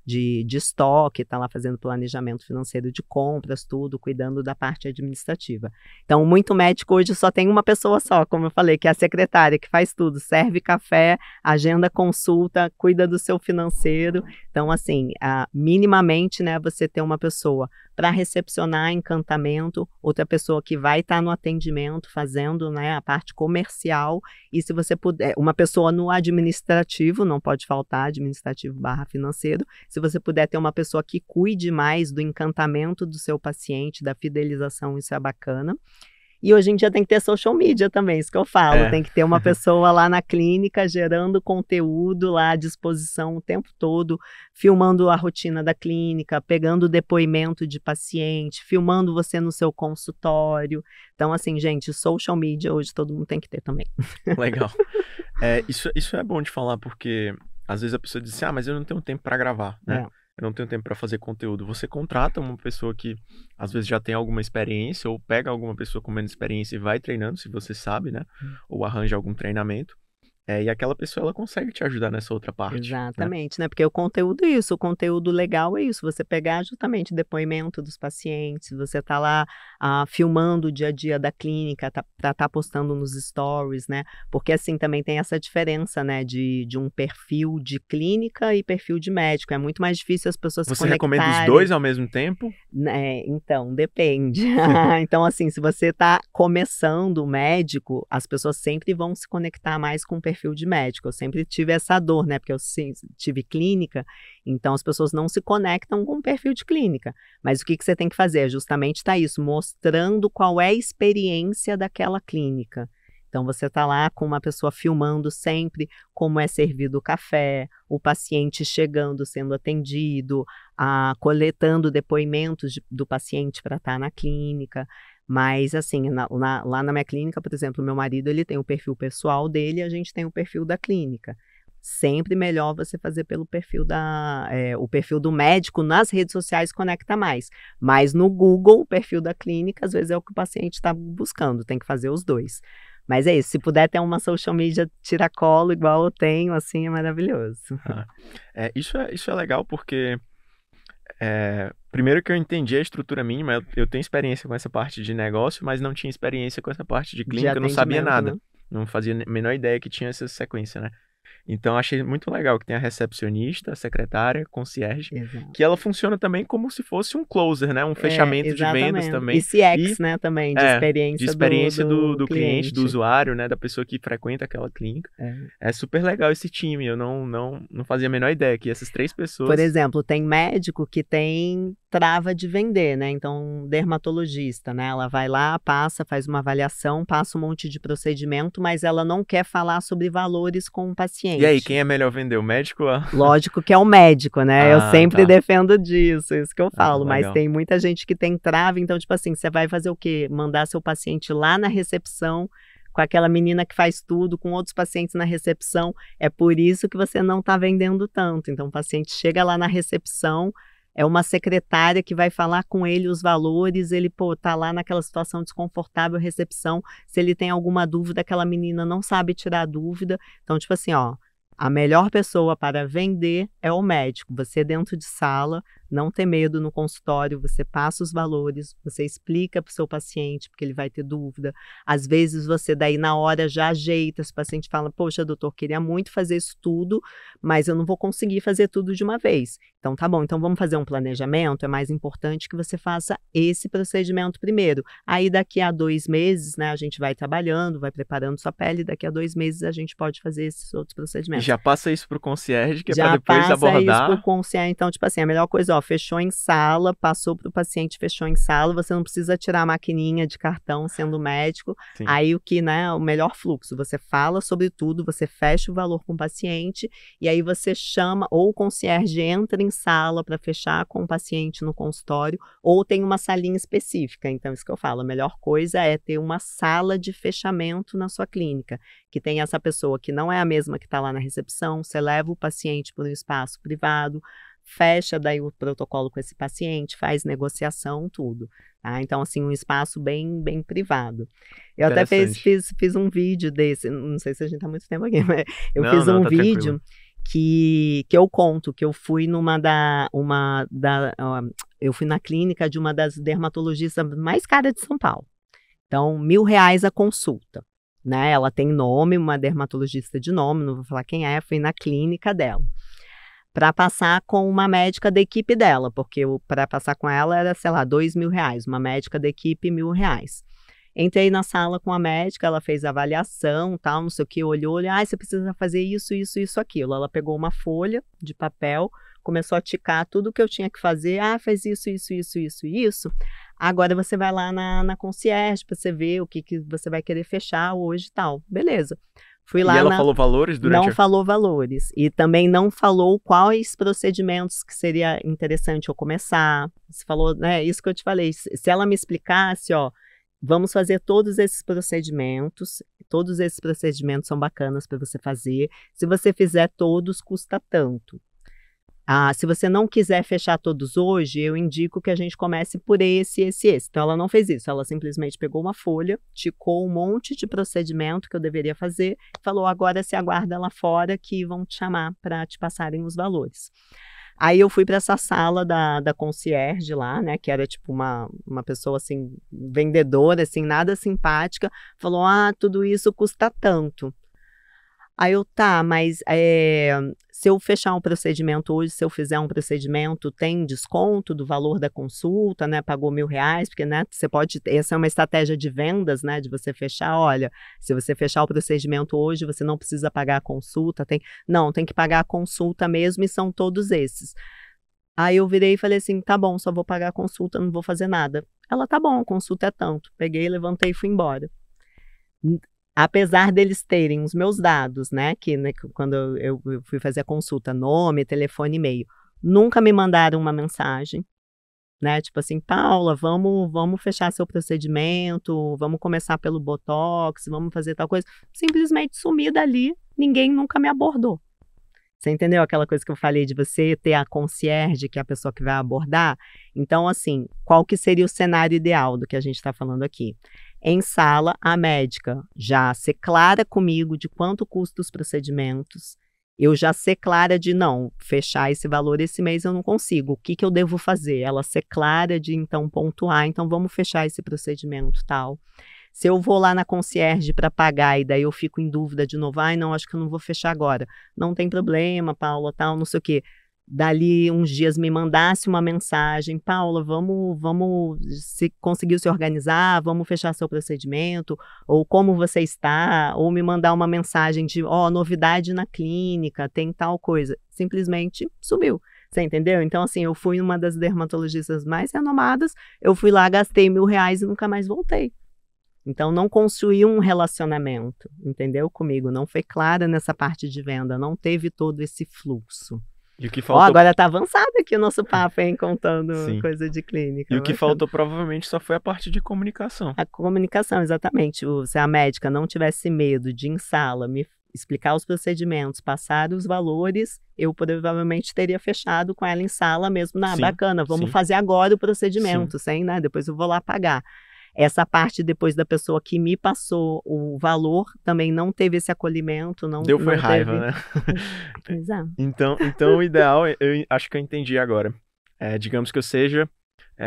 [SPEAKER 2] de estoque, está lá fazendo planejamento financeiro de compras, tudo, cuidando da parte administrativa. Então, muito médico hoje só tem uma pessoa só, como eu falei, que é a secretária, que faz tudo, serve café, agenda consulta, cuida do seu financeiro. Então, assim, minimamente, né, você ter uma pessoa para recepcionar encantamento, outra pessoa que vai estar no atendimento fazendo, né, a parte comercial, e se você puder, uma pessoa no administrativo, não pode faltar, administrativo / financeiro, se você puder ter uma pessoa que cuide mais do encantamento do seu paciente, da fidelização, isso é bacana. E hoje em dia tem que ter social media também, isso que eu falo. Tem que ter uma pessoa lá na clínica gerando conteúdo lá à disposição o tempo todo, filmando a rotina da clínica, pegando depoimento de paciente, filmando você no seu consultório. Então, assim, gente, social media hoje todo mundo tem que ter também.
[SPEAKER 1] Legal. Isso é bom de falar, porque às vezes a pessoa diz assim, mas eu não tenho tempo para gravar, né?
[SPEAKER 2] É.
[SPEAKER 1] Eu não tenho tempo para fazer conteúdo. Você contrata uma pessoa que às vezes já tem alguma experiência, ou pega alguma pessoa com menos experiência e vai treinando, se você sabe, né? Ou arranja algum treinamento. E aquela pessoa, ela consegue te ajudar nessa outra parte, né?
[SPEAKER 2] Exatamente, né? Porque o conteúdo é isso, o conteúdo legal é isso, você pegar justamente depoimento dos pacientes, você tá lá filmando o dia a dia da clínica, tá postando nos stories, né? Porque assim também tem essa diferença, né? De um perfil de clínica e perfil de médico. É muito mais difícil as pessoas se
[SPEAKER 1] Você recomenda os
[SPEAKER 2] conectarem.
[SPEAKER 1] dois ao mesmo tempo?
[SPEAKER 2] Então, depende. Então, assim, se você está começando o médico, as pessoas sempre vão se conectar mais com o perfil de médico. Eu sempre tive essa dor, né? Porque eu tive clínica, então as pessoas não se conectam com o perfil de clínica. Mas o que você tem que fazer? É justamente isso, mostrando qual é a experiência daquela clínica. Então, você está lá com uma pessoa filmando sempre como é servido o café, o paciente chegando, sendo atendido, coletando depoimentos do paciente para estar na clínica. Mas, assim, lá na minha clínica, por exemplo, meu marido ele tem o perfil pessoal dele e a gente tem o perfil da clínica. Sempre melhor você fazer pelo perfil o perfil do médico nas redes sociais conecta mais. Mas no Google, o perfil da clínica, às vezes é o que o paciente está buscando, tem que fazer os dois. Mas é isso, se puder ter uma social media tiracolo igual eu tenho, assim, é maravilhoso.
[SPEAKER 1] Isso é legal porque, primeiro que eu entendi a estrutura mínima, eu tenho experiência com essa parte de negócio, mas não tinha experiência com essa parte de clínica, eu não sabia nada.
[SPEAKER 2] Né?
[SPEAKER 1] Não fazia a menor ideia que tinha essa sequência, né? Então, achei muito legal que tem a recepcionista, a secretária, concierge, que ela funciona também como se fosse um closer, né? Um fechamento de vendas também.
[SPEAKER 2] E CX, né, também, de experiência
[SPEAKER 1] do cliente, do usuário, né? Da pessoa que frequenta aquela clínica. É super legal esse time, eu não fazia a menor ideia que essas 3 pessoas...
[SPEAKER 2] Por exemplo, tem médico que tem trava de vender, né? Então, dermatologista, né? Ela vai lá, faz uma avaliação, passa um monte de procedimento, mas ela não quer falar sobre valores com o paciente.
[SPEAKER 1] E aí, quem é melhor vender, o médico?
[SPEAKER 2] Lógico que é o médico, né? Eu sempre defendo disso, isso que eu falo. Mas
[SPEAKER 1] legal.
[SPEAKER 2] tem muita gente que tem trava, então, tipo assim, você vai fazer o quê? Mandar seu paciente lá na recepção, com aquela menina que faz tudo, com outros pacientes na recepção. É por isso que você não está vendendo tanto. Então, o paciente chega lá na recepção, é uma secretária que vai falar com ele os valores, ele, tá lá naquela situação desconfortável, recepção, se ele tem alguma dúvida, aquela menina não sabe tirar a dúvida. Então, tipo assim, a melhor pessoa para vender é o médico. Você dentro de sala, não ter medo no consultório, você passa os valores, você explica para o seu paciente, porque ele vai ter dúvida. Às vezes você daí na hora já ajeita, se o paciente fala, poxa, doutor, queria muito fazer isso tudo, mas eu não vou conseguir fazer tudo de uma vez. Então tá bom, então vamos fazer um planejamento, é mais importante que você faça esse procedimento primeiro. Aí daqui a 2 meses, né, a gente vai trabalhando, vai preparando sua pele, daqui a 2 meses a gente pode fazer esses outros procedimentos.
[SPEAKER 1] E já passa isso pro concierge, que é para depois abordar.
[SPEAKER 2] Já passa isso pro concierge, então tipo assim, a melhor coisa, fechou em sala, passou pro paciente, fechou em sala, você não precisa tirar a maquininha de cartão sendo médico. Sim. Aí o melhor fluxo, você fala sobre tudo, você fecha o valor com o paciente e aí você chama, ou o concierge entra em sala para fechar com o paciente no consultório, ou tem uma salinha específica. Então, isso que eu falo, a melhor coisa é ter uma sala de fechamento na sua clínica, que tem essa pessoa que não é a mesma que está lá na recepção, você leva o paciente para um espaço privado, fecha daí o protocolo com esse paciente, faz negociação, tudo. Tá? Então, assim, um espaço bem, bem privado. Eu até fiz um vídeo desse, não sei se a gente tá muito tempo aqui, mas eu fiz um vídeo que eu conto que eu fui eu fui na clínica de uma das dermatologistas mais caras de São Paulo. Então, R$1.000 a consulta. Né? Ela tem nome, uma dermatologista de nome, não vou falar quem é, fui na clínica dela. Para passar com uma médica da equipe dela, porque para passar com ela era, sei lá, R$2.000, uma médica da equipe, R$1.000. Entrei na sala com a médica, ela fez a avaliação, tal, não sei o que, olhou, você precisa fazer isso, isso, isso, aquilo. Ela pegou uma folha de papel, começou a ticar tudo que eu tinha que fazer, faz isso, isso, isso, isso, isso. Agora você vai lá na concierge para você ver o que você vai querer fechar hoje e tal. Beleza. Fui lá.
[SPEAKER 1] E ela falou valores durante?
[SPEAKER 2] Não falou valores. E também não falou quais procedimentos que seria interessante eu começar. Você falou, né? Isso que eu te falei. Se ela me explicasse, vamos fazer todos esses procedimentos são bacanas para você fazer, se você fizer todos, custa tanto. Se você não quiser fechar todos hoje, eu indico que a gente comece por esse. Então, ela não fez isso. Ela simplesmente pegou uma folha, ticou um monte de procedimento que eu deveria fazer, falou, agora se aguarda lá fora que vão te chamar para te passarem os valores. Aí eu fui para essa sala da concierge lá, né, que era tipo uma pessoa assim, vendedora, assim, nada simpática, falou, tudo isso custa tanto. Aí eu, mas se eu fechar um procedimento hoje, se eu fizer um procedimento, tem desconto do valor da consulta, né? Pagou R$1.000, porque, né, você pode, essa é uma estratégia de vendas, né? De você fechar, olha, se você fechar o procedimento hoje, você não precisa pagar a consulta, tem que pagar a consulta mesmo e são todos esses. Aí eu virei e falei assim, tá bom, só vou pagar a consulta, não vou fazer nada. Ela, tá bom, a consulta é tanto. Peguei, levantei e fui embora. Apesar deles terem os meus dados, né, quando eu fui fazer a consulta, nome, telefone, e-mail, nunca me mandaram uma mensagem, né, tipo assim, Paula, vamos fechar seu procedimento, vamos começar pelo Botox, vamos fazer tal coisa. Simplesmente sumi dali, ninguém nunca me abordou. Você entendeu aquela coisa que eu falei de você ter a concierge, que é a pessoa que vai abordar? Então, assim, qual que seria o cenário ideal do que a gente está falando aqui? Em sala, a médica já ser clara comigo de quanto custa os procedimentos, eu já ser clara de, não, fechar esse valor esse mês eu não consigo, o que eu devo fazer? Ela ser clara de, então, pontuar, então vamos fechar esse procedimento, tal. Se eu vou lá na concierge para pagar e daí eu fico em dúvida de novo, não, acho que eu não vou fechar agora. Não tem problema, Paula, tal, não sei o quê. Dali uns dias me mandasse uma mensagem, Paula, vamos, se conseguiu se organizar, vamos fechar seu procedimento, ou como você está, ou me mandar uma mensagem de, novidade na clínica, tem tal coisa. Simplesmente sumiu. Você entendeu? Então, assim, eu fui uma das dermatologistas mais renomadas, eu fui lá, gastei R$1.000 e nunca mais voltei. Então, não construí um relacionamento, entendeu? Comigo, não foi clara nessa parte de venda, não teve todo esse fluxo.
[SPEAKER 1] E o que faltou...
[SPEAKER 2] agora tá avançado aqui o nosso papo, hein? Contando
[SPEAKER 1] Sim.
[SPEAKER 2] Coisa de clínica.
[SPEAKER 1] E o que faltou provavelmente só foi a parte de comunicação.
[SPEAKER 2] A comunicação, exatamente. Se a médica não tivesse medo de, em sala, me explicar os procedimentos, passar os valores, eu provavelmente teria fechado com ela em sala mesmo. Bacana, vamos fazer agora o procedimento, sem, né? Depois eu vou lá pagar. Essa parte depois da pessoa que me passou o valor também não teve esse acolhimento, não
[SPEAKER 1] foi raiva,
[SPEAKER 2] teve...
[SPEAKER 1] né?
[SPEAKER 2] Exato.
[SPEAKER 1] Então o ideal, eu acho que eu entendi agora. Digamos que eu seja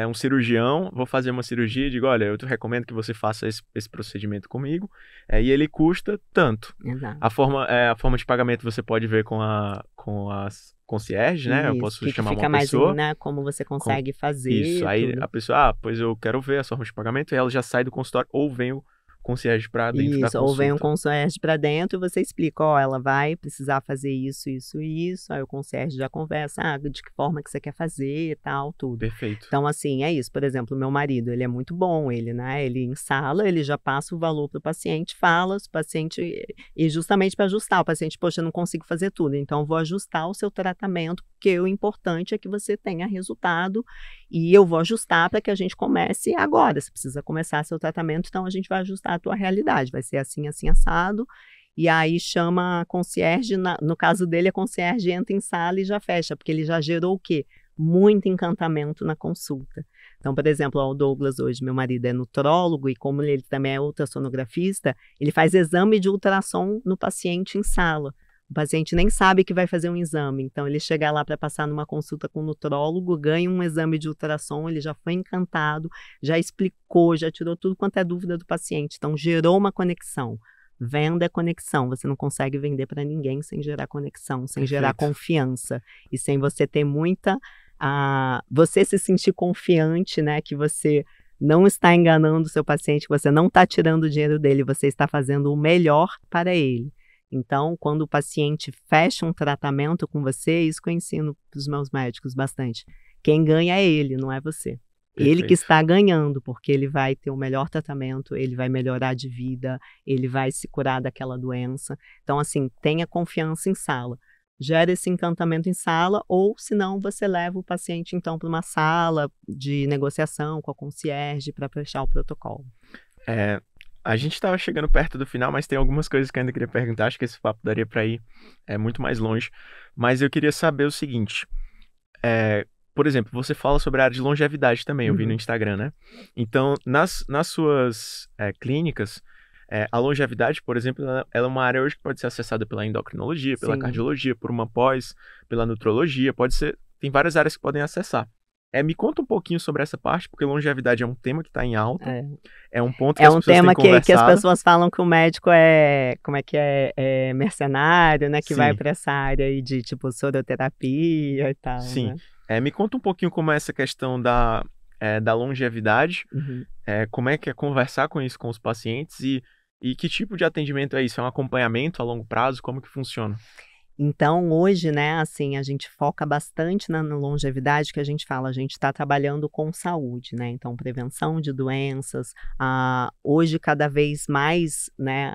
[SPEAKER 1] um cirurgião, vou fazer uma cirurgia e digo, olha, eu te recomendo que você faça esse procedimento comigo, e ele custa tanto.
[SPEAKER 2] Exato.
[SPEAKER 1] A forma de pagamento você pode ver com as concierge, né? Eu posso chamar uma pessoa.
[SPEAKER 2] Mais, né? Como você consegue fazer.
[SPEAKER 1] Isso, aí a pessoa, pois eu quero ver as formas de pagamento, e ela já sai do consultório, ou vem o concierge para dentro da consulta.
[SPEAKER 2] Ou vem um concierge para dentro e você explica, ela vai precisar fazer isso, isso e isso, aí o concierge já conversa, de que forma que você quer fazer e tal, tudo.
[SPEAKER 1] Perfeito.
[SPEAKER 2] Então, assim, é isso. Por exemplo, o meu marido, ele é muito bom, né, ele em sala, ele já passa o valor para o paciente, fala, o paciente, e justamente para ajustar, o paciente, poxa, eu não consigo fazer tudo, então eu vou ajustar o seu tratamento, porque o importante é que você tenha resultado, e eu vou ajustar para que a gente comece agora. Você precisa começar seu tratamento, então a gente vai ajustar a tua realidade, vai ser assim, assim, assado, e aí chama a concierge, no caso dele, a concierge entra em sala e já fecha, porque ele já gerou o quê? Muito encantamento na consulta. Então, por exemplo, o Douglas hoje, meu marido é nutrólogo, e como ele também é ultrassonografista, ele faz exame de ultrassom no paciente em sala. O paciente nem sabe que vai fazer um exame, então ele chega lá para passar numa consulta com o nutrólogo, ganha um exame de ultrassom, ele já foi encantado, já explicou, já tirou tudo quanto é dúvida do paciente, então gerou uma conexão. Venda é conexão, você não consegue vender para ninguém sem gerar conexão, sem gerar confiança, e sem você ter você se sentir confiante, né, que você não está enganando o seu paciente, que você não está tirando o dinheiro dele, você está fazendo o melhor para ele. Então, quando o paciente fecha um tratamento com você, isso que eu ensino para os meus médicos bastante. Quem ganha é ele, não é você. Perfeito. Ele que está ganhando, porque ele vai ter o melhor tratamento, ele vai melhorar de vida, ele vai se curar daquela doença. Então, assim, tenha confiança em sala. Gera esse encantamento em sala, ou se não, você leva o paciente, então, para uma sala de negociação com a concierge para fechar o protocolo.
[SPEAKER 1] É, a gente estava chegando perto do final, mas tem algumas coisas que eu ainda queria perguntar. Acho que esse papo daria para ir muito mais longe. Mas eu queria saber o seguinte: é, por exemplo, você fala sobre a área de longevidade também, eu vi no
[SPEAKER 2] Uhum.
[SPEAKER 1] Instagram, né? Então, nas suas clínicas, a longevidade, por exemplo, ela é uma área hoje que pode ser acessada pela endocrinologia, pela
[SPEAKER 2] Sim.
[SPEAKER 1] cardiologia, por uma pós, pela nutrologia, pode ser, tem várias áreas que podem acessar. Me conta um pouquinho sobre essa parte, porque longevidade é um tema que está em alta,
[SPEAKER 2] É.
[SPEAKER 1] é um ponto que
[SPEAKER 2] É
[SPEAKER 1] as
[SPEAKER 2] um
[SPEAKER 1] pessoas têm
[SPEAKER 2] tema que as
[SPEAKER 1] conversado.
[SPEAKER 2] pessoas falam que o médico é, como é que é mercenário, né, que vai
[SPEAKER 1] Sim,
[SPEAKER 2] para essa área aí de, tipo, soroterapia e tal,
[SPEAKER 1] sim.
[SPEAKER 2] né.
[SPEAKER 1] Me conta um pouquinho como é essa questão da longevidade.
[SPEAKER 2] Uhum.
[SPEAKER 1] Como é que é conversar com isso com os pacientes e que tipo de atendimento é isso? É um acompanhamento a longo prazo? Como que funciona?
[SPEAKER 2] Então hoje, né, assim, a gente foca bastante na longevidade, que a gente fala, a gente está trabalhando com saúde, né, então prevenção de doenças, hoje cada vez mais, né,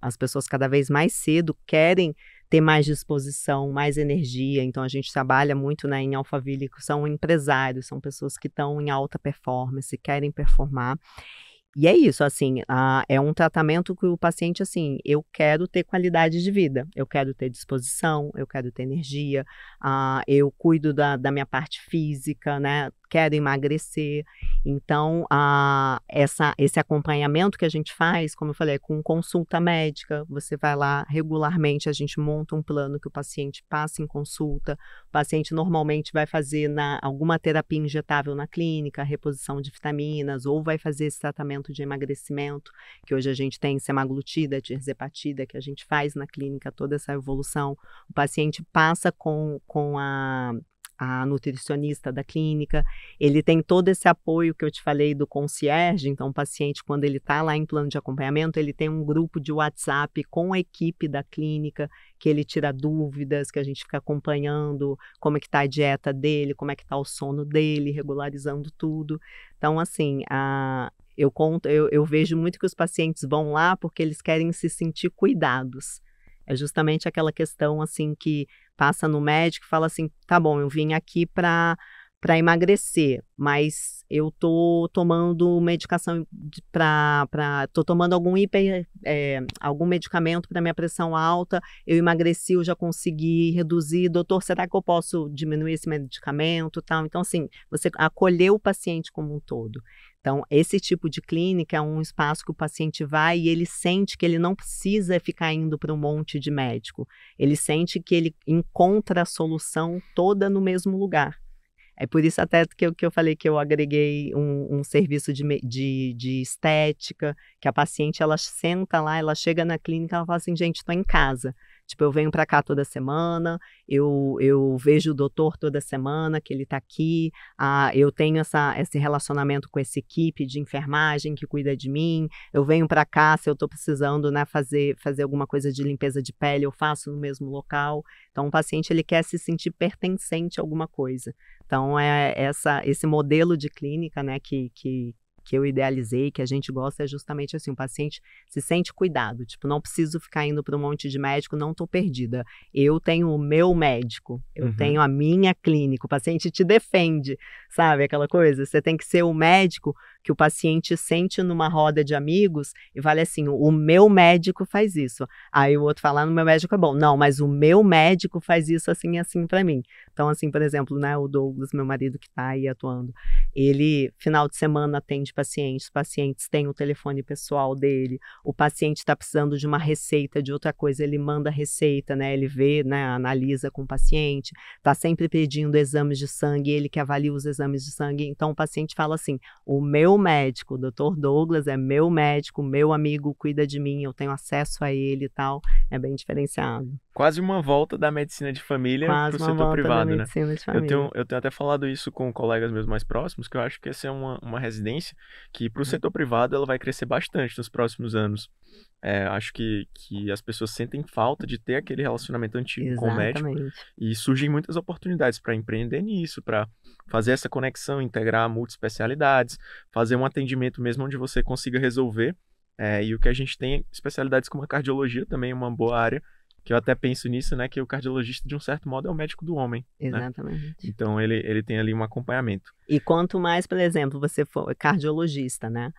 [SPEAKER 2] as pessoas cada vez mais cedo querem ter mais disposição, mais energia, então a gente trabalha muito, né, em Alphaville, que são empresários, são pessoas que estão em alta performance, querem performar, e é isso, assim, é um tratamento que o paciente, assim, eu quero ter qualidade de vida, eu quero ter disposição, eu quero ter energia, eu cuido da minha parte física, né, quero emagrecer. Então, esse acompanhamento que a gente faz, como eu falei, é com consulta médica, você vai lá regularmente, a gente monta um plano que o paciente passa em consulta, o paciente normalmente vai fazer alguma terapia injetável na clínica, reposição de vitaminas, ou vai fazer esse tratamento de emagrecimento, que hoje a gente tem semaglutida, tirzepatida, que a gente faz na clínica toda essa evolução. O paciente passa com a nutricionista da clínica, ele tem todo esse apoio que eu te falei do concierge, então o paciente, quando ele está lá em plano de acompanhamento, ele tem um grupo de WhatsApp com a equipe da clínica, que ele tira dúvidas, que a gente fica acompanhando como é que está a dieta dele, como é que está o sono dele, regularizando tudo. Então, assim, eu vejo muito que os pacientes vão lá porque eles querem se sentir cuidados. É justamente aquela questão, assim, que passa no médico e fala assim: "Tá bom, eu vim aqui para emagrecer, mas eu tô tomando medicação tô tomando algum medicamento para minha pressão alta, eu emagreci, eu já consegui reduzir, doutor, será que eu posso diminuir esse medicamento, tal?". Então, assim, você acolher o paciente como um todo. Então, esse tipo de clínica é um espaço que o paciente vai e ele sente que ele não precisa ficar indo para um monte de médico. Ele sente que ele encontra a solução toda no mesmo lugar. É por isso até que eu falei que eu agreguei um serviço de estética, que a paciente ela senta lá, ela chega na clínica, ela fala assim: "Gente, estou em casa". Tipo, eu venho para cá toda semana, eu vejo o doutor toda semana, que ele está aqui, eu tenho esse relacionamento com essa equipe de enfermagem que cuida de mim, eu venho para cá se eu estou precisando, né, fazer alguma coisa de limpeza de pele, eu faço no mesmo local. Então o paciente ele quer se sentir pertencente a alguma coisa. Então esse modelo de clínica, né, que eu idealizei, que a gente gosta, é justamente assim, o paciente se sente cuidado, tipo, não preciso ficar indo para um monte de médico, não estou perdida. Eu tenho o meu médico, eu
[SPEAKER 1] Uhum.
[SPEAKER 2] tenho a minha clínica, o paciente te defende, sabe aquela coisa? Você tem que ser o médico que o paciente sente numa roda de amigos e vale assim: "O meu médico faz isso". Aí o outro fala: "No meu médico é bom". "Não, mas o meu médico faz isso assim, assim para mim". Então, assim, por exemplo, né, o Douglas, meu marido que está aí atuando, ele final de semana atende pacientes, os pacientes têm o telefone pessoal dele, o paciente está precisando de uma receita de outra coisa, ele manda a receita, né, ele vê, né, analisa com o paciente, está sempre pedindo exames de sangue, ele que avalia os exames de sangue, então o paciente fala assim: "O meu médico, o doutor Douglas é meu médico, meu amigo, cuida de mim, eu tenho acesso a ele e tal", é bem diferenciado.
[SPEAKER 1] Quase uma volta da medicina de família para o
[SPEAKER 2] Quase uma
[SPEAKER 1] setor
[SPEAKER 2] volta da
[SPEAKER 1] privado, né?
[SPEAKER 2] medicina de
[SPEAKER 1] Eu tenho,
[SPEAKER 2] família.
[SPEAKER 1] eu tenho até falado isso com colegas meus mais próximos, que eu acho que essa é uma residência que para o
[SPEAKER 2] Hum,
[SPEAKER 1] setor privado ela vai crescer bastante nos próximos anos. Acho que as pessoas sentem falta de ter aquele relacionamento antigo com o médico
[SPEAKER 2] exatamente.
[SPEAKER 1] e surgem muitas oportunidades para empreender nisso, para fazer essa conexão, integrar multiespecialidades, fazer um atendimento mesmo onde você consiga resolver. E o que a gente tem, especialidades como a cardiologia também é uma boa área, que eu até penso nisso, né, que o cardiologista, de um certo modo, é o médico do homem, né?
[SPEAKER 2] Exatamente.
[SPEAKER 1] Então ele tem ali um acompanhamento.
[SPEAKER 2] E quanto mais, por exemplo, você for cardiologista, né?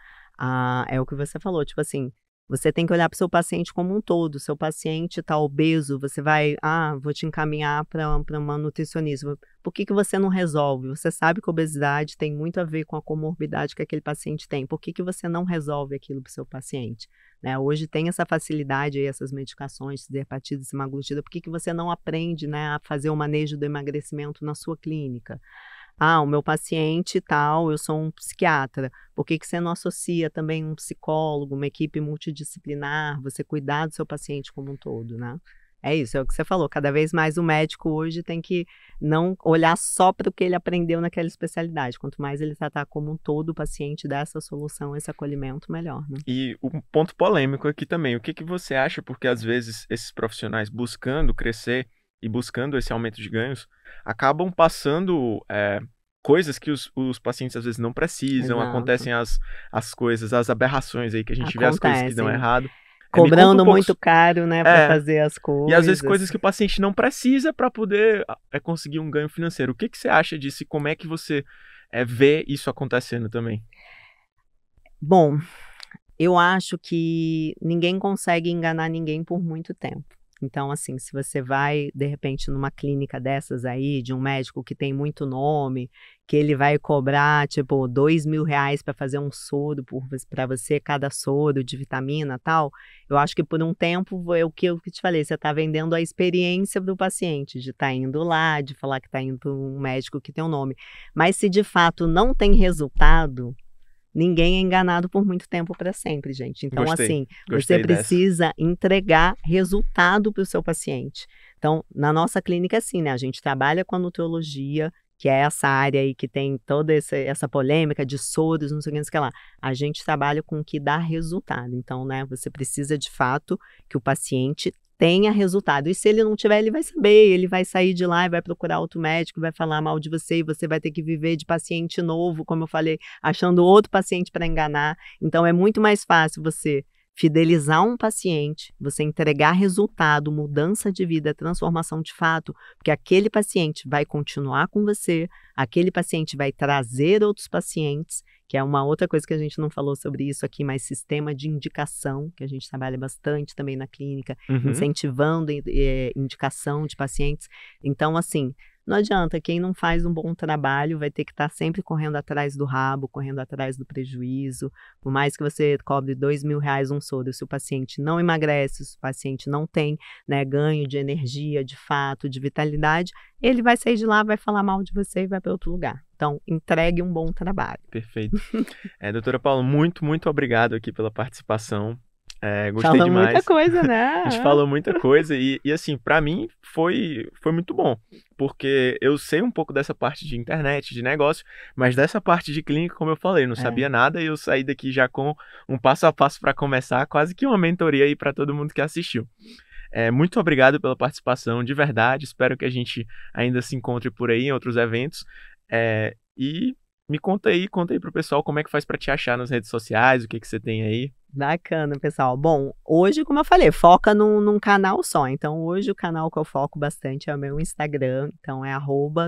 [SPEAKER 2] É o que você falou, tipo assim, você tem que olhar para o seu paciente como um todo. Seu paciente está obeso, você vai, vou te encaminhar para uma nutricionista. Por que você não resolve? Você sabe que a obesidade tem muito a ver com a comorbidade que aquele paciente tem. Por que você não resolve aquilo para o seu paciente? Né? Hoje tem essa facilidade aí, essas medicações, hepatite, semaglutida. Por que você não aprende, né, a fazer o manejo do emagrecimento na sua clínica? O meu paciente tal, eu sou um psiquiatra. Por que você não associa também um psicólogo, uma equipe multidisciplinar, você cuidar do seu paciente como um todo, né? É isso, é o que você falou. Cada vez mais o médico hoje tem que não olhar só para o que ele aprendeu naquela especialidade. Quanto mais ele tratar como um todo o paciente, dar essa solução, esse acolhimento, melhor, né?
[SPEAKER 1] E um ponto polêmico aqui também, o que você acha? Porque às vezes esses profissionais buscando crescer e buscando esse aumento de ganhos, acabam passando coisas que os pacientes às vezes não precisam,
[SPEAKER 2] Exato.
[SPEAKER 1] acontecem as coisas, as aberrações aí que a gente vê, as coisas que dão errado.
[SPEAKER 2] Cobrando muito caro, né, para fazer as coisas.
[SPEAKER 1] E às vezes coisas que o paciente não precisa para poder conseguir um ganho financeiro. O que você acha disso e como é que você vê isso acontecendo também?
[SPEAKER 2] Bom, eu acho que ninguém consegue enganar ninguém por muito tempo. Então, assim, se você vai, de repente, numa clínica dessas aí, de um médico que tem muito nome, que ele vai cobrar, tipo, R$2.000 para fazer um soro para você, cada soro de vitamina e tal, eu acho que por um tempo, é o que eu te falei, você está vendendo a experiência do paciente, de estar indo lá, de falar que está indo para um médico que tem um nome. Mas se de fato não tem resultado, ninguém é enganado por muito tempo para sempre, gente. Então,
[SPEAKER 1] Gostei
[SPEAKER 2] você precisa entregar resultado para o seu paciente. Então, na nossa clínica, assim, né? A gente trabalha com a nutrologia, que é essa área aí que tem toda essa polêmica de soros, não sei o que lá. A gente trabalha com o que dá resultado. Então, né? Você precisa, de fato, que o paciente tenha resultado. E se ele não tiver, ele vai saber, ele vai sair de lá e vai procurar outro médico, vai falar mal de você e você vai ter que viver de paciente novo, como eu falei, achando outro paciente para enganar. Então, é muito mais fácil você fidelizar um paciente, você entregar resultado, mudança de vida, transformação de fato, porque aquele paciente vai continuar com você, aquele paciente vai trazer outros pacientes, que é uma outra coisa que a gente não falou sobre isso aqui, mas sistema de indicação, que a gente trabalha bastante também na clínica, incentivando indicação de pacientes. Então, assim, não adianta, quem não faz um bom trabalho vai ter que estar sempre correndo atrás do rabo, correndo atrás do prejuízo. Por mais que você cobre R$2.000 um soro, se o paciente não emagrece, se o paciente não tem, né, ganho de energia, de fato, de vitalidade, ele vai sair de lá, vai falar mal de você e vai para outro lugar. Então, entregue um bom trabalho.
[SPEAKER 1] Perfeito. Doutora Paula, muito, muito obrigado aqui pela participação. Gostei
[SPEAKER 2] falou
[SPEAKER 1] demais.
[SPEAKER 2] Muita coisa, né?
[SPEAKER 1] A gente falou muita coisa e assim, pra mim foi muito bom, porque eu sei um pouco dessa parte de internet, de negócio, mas dessa parte de clínica, como eu falei, não sabia nada e eu saí daqui já com um passo a passo para começar, quase que uma mentoria aí para todo mundo que assistiu. Muito obrigado pela participação, de verdade, espero que a gente ainda se encontre por aí em outros eventos, e me conta aí pro pessoal como é que faz para te achar nas redes sociais, o que você tem aí.
[SPEAKER 2] Bacana, pessoal. Bom, hoje, como eu falei, foca num canal só. Então, hoje o canal que eu foco bastante é o meu Instagram. Então, é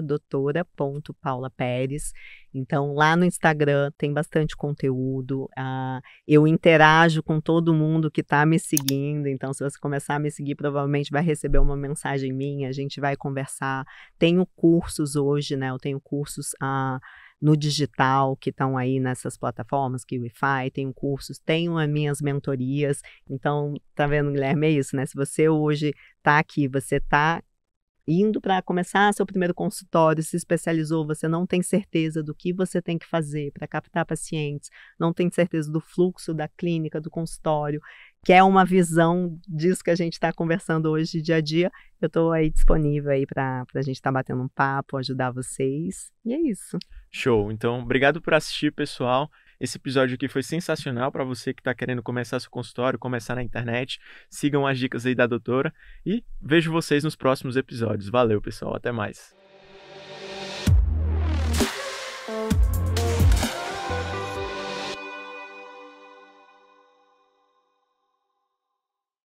[SPEAKER 2] @doutora.paulaperes. Então, lá no Instagram tem bastante conteúdo. Eu interajo com todo mundo que está me seguindo. Então, se você começar a me seguir, provavelmente vai receber uma mensagem minha. A gente vai conversar. Tenho cursos hoje, né? Eu tenho cursos no digital, que estão aí nessas plataformas, KiwiFi, tenho cursos, tenho as minhas mentorias. Então, tá vendo, Guilherme, é isso, né? Se você hoje tá aqui, você tá indo para começar seu primeiro consultório, se especializou, você não tem certeza do que você tem que fazer para captar pacientes, não tem certeza do fluxo da clínica, do consultório, quer uma visão disso que a gente está conversando hoje dia a dia, eu estou aí disponível aí para a gente estar batendo um papo, ajudar vocês, e é isso.
[SPEAKER 1] Show! Então, obrigado por assistir, pessoal. Esse episódio aqui foi sensacional para você que está querendo começar seu consultório, começar na internet. Sigam as dicas aí da doutora e vejo vocês nos próximos episódios. Valeu, pessoal. Até mais.